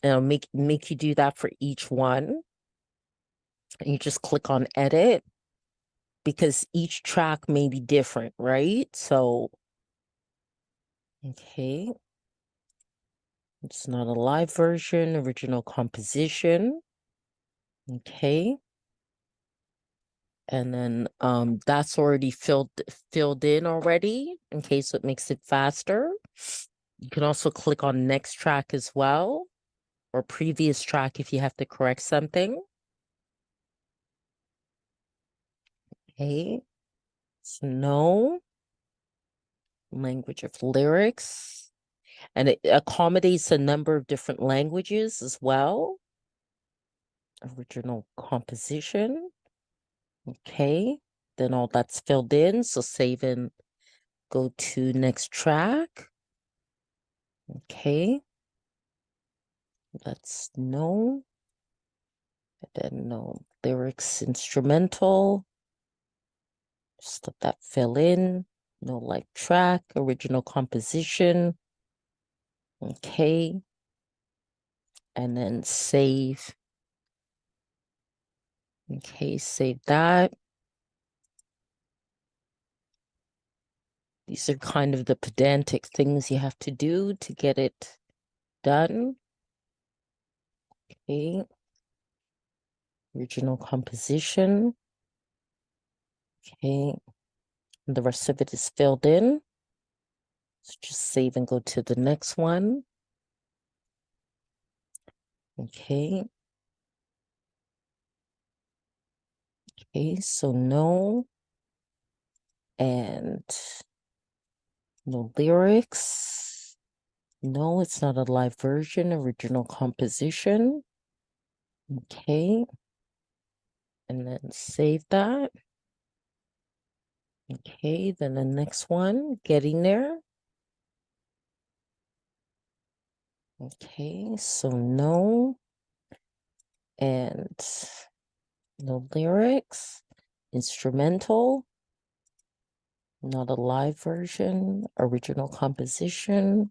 And I'll make you do that for each one. And you just click on edit because each track may be different, right? So, okay. It's not a live version, original composition. Okay. And then that's already filled in already. Okay, so it makes it faster. You can also click on next track as well, or previous track if you have to correct something. Okay, so no language of lyrics, and it accommodates a number of different languages as well. Original composition. Okay, then all that's filled in, so save and go to next track. Okay, that's no, and then no lyrics instrumental. Just let that fill in. No live track, original composition. Okay. And then save. Okay, save that. These are kind of the pedantic things you have to do to get it done. Okay. Original composition. Okay. And the rest of it is filled in. So just save and go to the next one. Okay. Okay, so no. And no lyrics. No, it's not a live version, original composition. Okay. And then save that. Okay, then the next one, getting there. Okay, so no. And no lyrics. Instrumental. Not a live version. Original composition.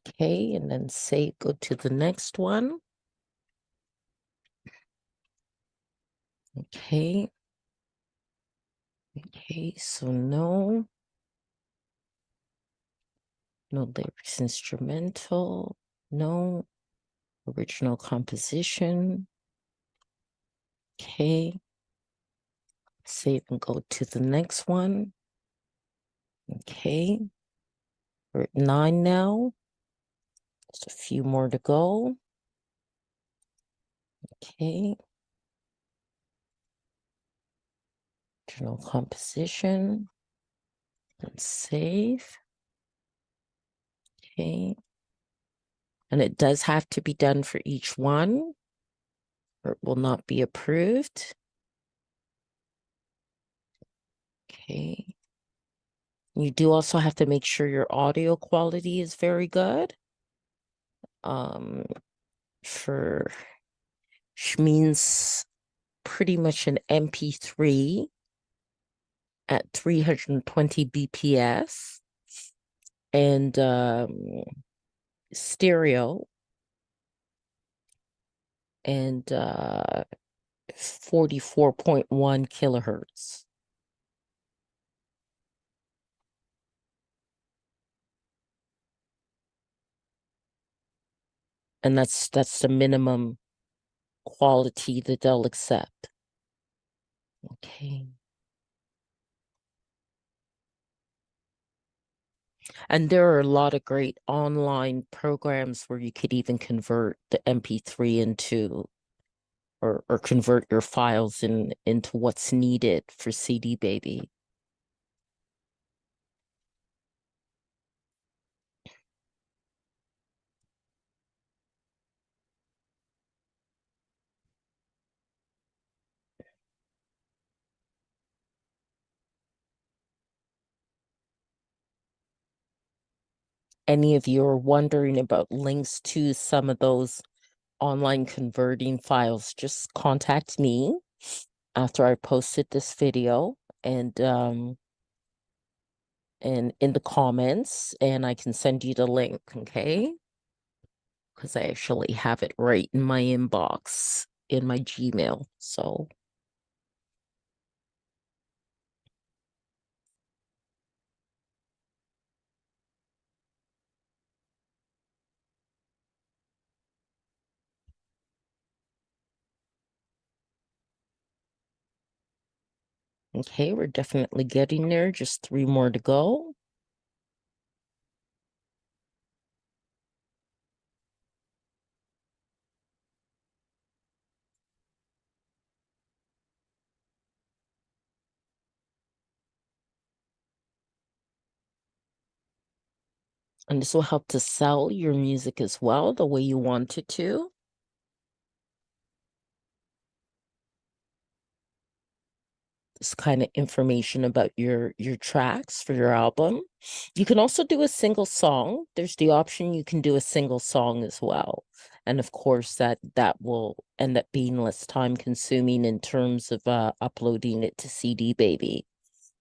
Okay, and then save, go to the next one. Okay. Okay, so no. No lyrics instrumental. No. Original composition. Okay. Save and go to the next one. Okay. We're at 9 now. Just a few more to go. Okay. Original composition. And save. Okay. And it does have to be done for each one, or it will not be approved. Okay. You do also have to make sure your audio quality is very good. For which means pretty much an MP3 at 320 BPS and stereo and 44.1 kilohertz. And that's the minimum quality that they'll accept. Okay. And there are a lot of great online programs where you could even convert the MP3 into or convert your files into what's needed for CD Baby. Any of you are wondering about links to some of those online converting files, just contact me after I posted this video and in the comments, and I can send you the link, okay? Because I actually have it right in my inbox in my Gmail. So okay, we're definitely getting there. Just 3 more to go. And this will help to sell your music as well, the way you want it to. This kind of information about your tracks for your album. You can also do a single song. There's the option you can do a single song as well. And of course that will end up being less time consuming in terms of uploading it to CD Baby.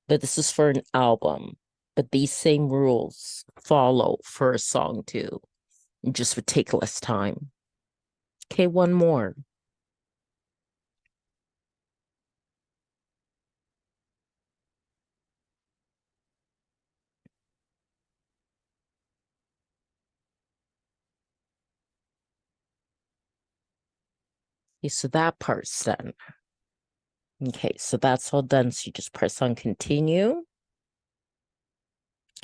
But this is for an album. But these same rules follow for a song too. It just would take less time. Okay, one more. Okay, so that part's done. Okay, so that's all done. So you just press on continue.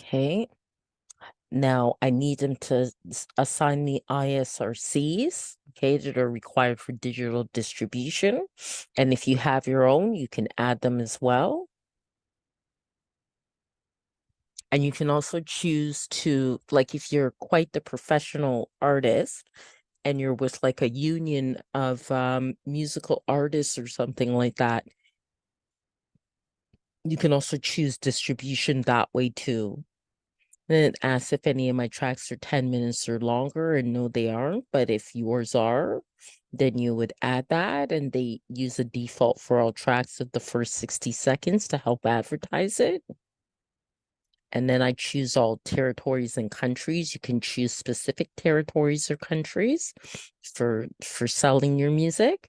Okay. Now I need them to assign the ISRCs, okay, that are required for digital distribution. And if you have your own, you can add them as well. And you can also choose to, like, if you're quite the professional artist and you're with like a union of musical artists or something like that, you can also choose distribution that way too. Then it asks if any of my tracks are 10 minutes or longer, and no, they aren't. But if yours are, then you would add that, and they use a default for all tracks of the first 60 seconds to help advertise it. And then I choose all territories and countries. You can choose specific territories or countries for selling your music.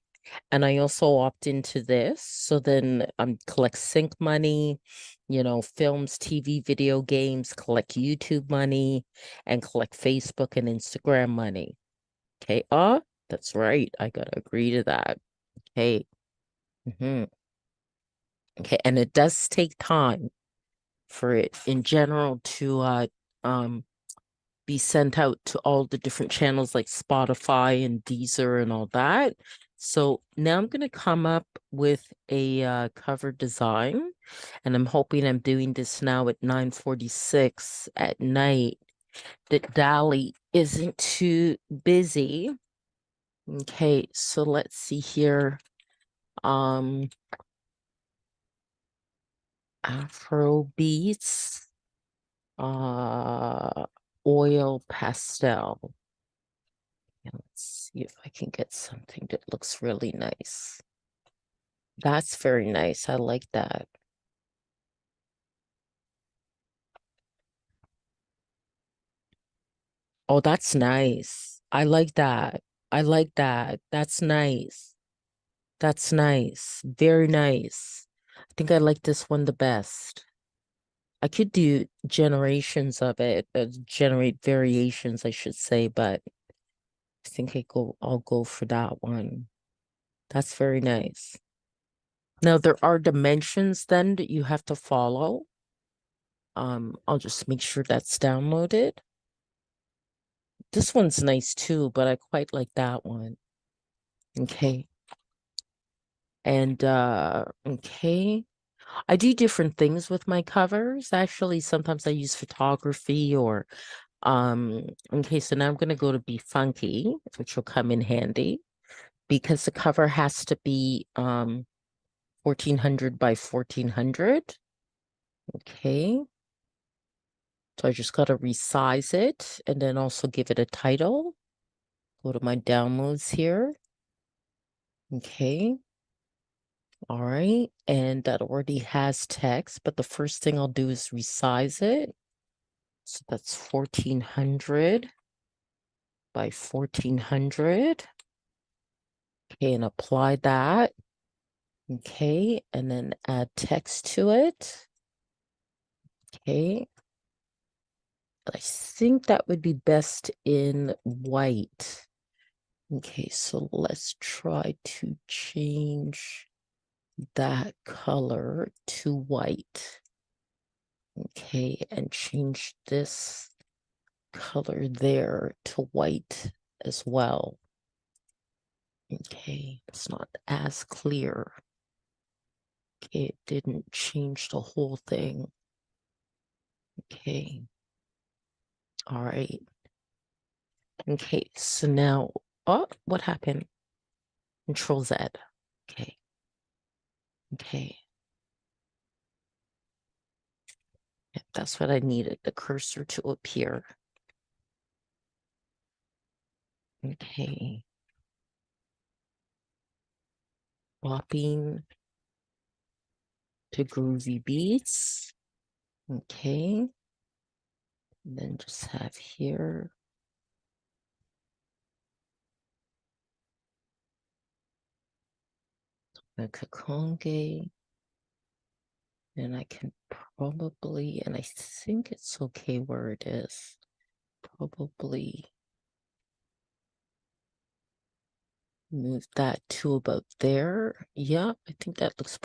And I also opt into this. So then collect sync money, films, TV, video games, collect YouTube money, and collect Facebook and Instagram money. Okay. That's right. I gotta agree to that. Okay. Okay. And it does take time for it in general to be sent out to all the different channels like Spotify and Deezer and all that. So now I'm going to come up with a cover design, and I'm hoping I'm doing this now at 9:46 at night that Dolly isn't too busy. Okay, so let's see here. Afro beats, oil pastel. And let's see if I can get something that looks really nice. That's very nice. I like that. Oh, that's nice. I like that. I like that. That's nice. That's nice. Very nice. I think I like this one the best. I could do generations of it, generate variations, I should say, but I think I'll go for that one. That's very nice. Now there are dimensions then that you have to follow. I'll just make sure that's downloaded. This one's nice too, but I quite like that one. Okay. And okay. I do different things with my covers. Actually, sometimes I use photography or okay, so now I'm gonna go to Be Funky, which will come in handy because the cover has to be 1400 by 1400. Okay. So I just gotta resize it and then also give it a title. Go to my downloads here. Okay. All right. And that already has text, but the first thing I'll do is resize it. So that's 1400 by 1400. Okay, and apply that. Okay, and then add text to it. Okay. I think that would be best in white. Okay, so let's try to change that color to white. Okay, and change this color there to white as well. Okay, it's not as clear. Okay, it didn't change the whole thing. Okay. All right. Okay, so now, oh, what happened? Control Z. Okay. Okay. Yeah, that's what I needed, the cursor to appear. Okay. Swapping to groovy beats. Okay. And then just have here. Donna Kakonge. And I can probably, and I think it's okay where it is. Probably move that to about there. Yeah, I think that looks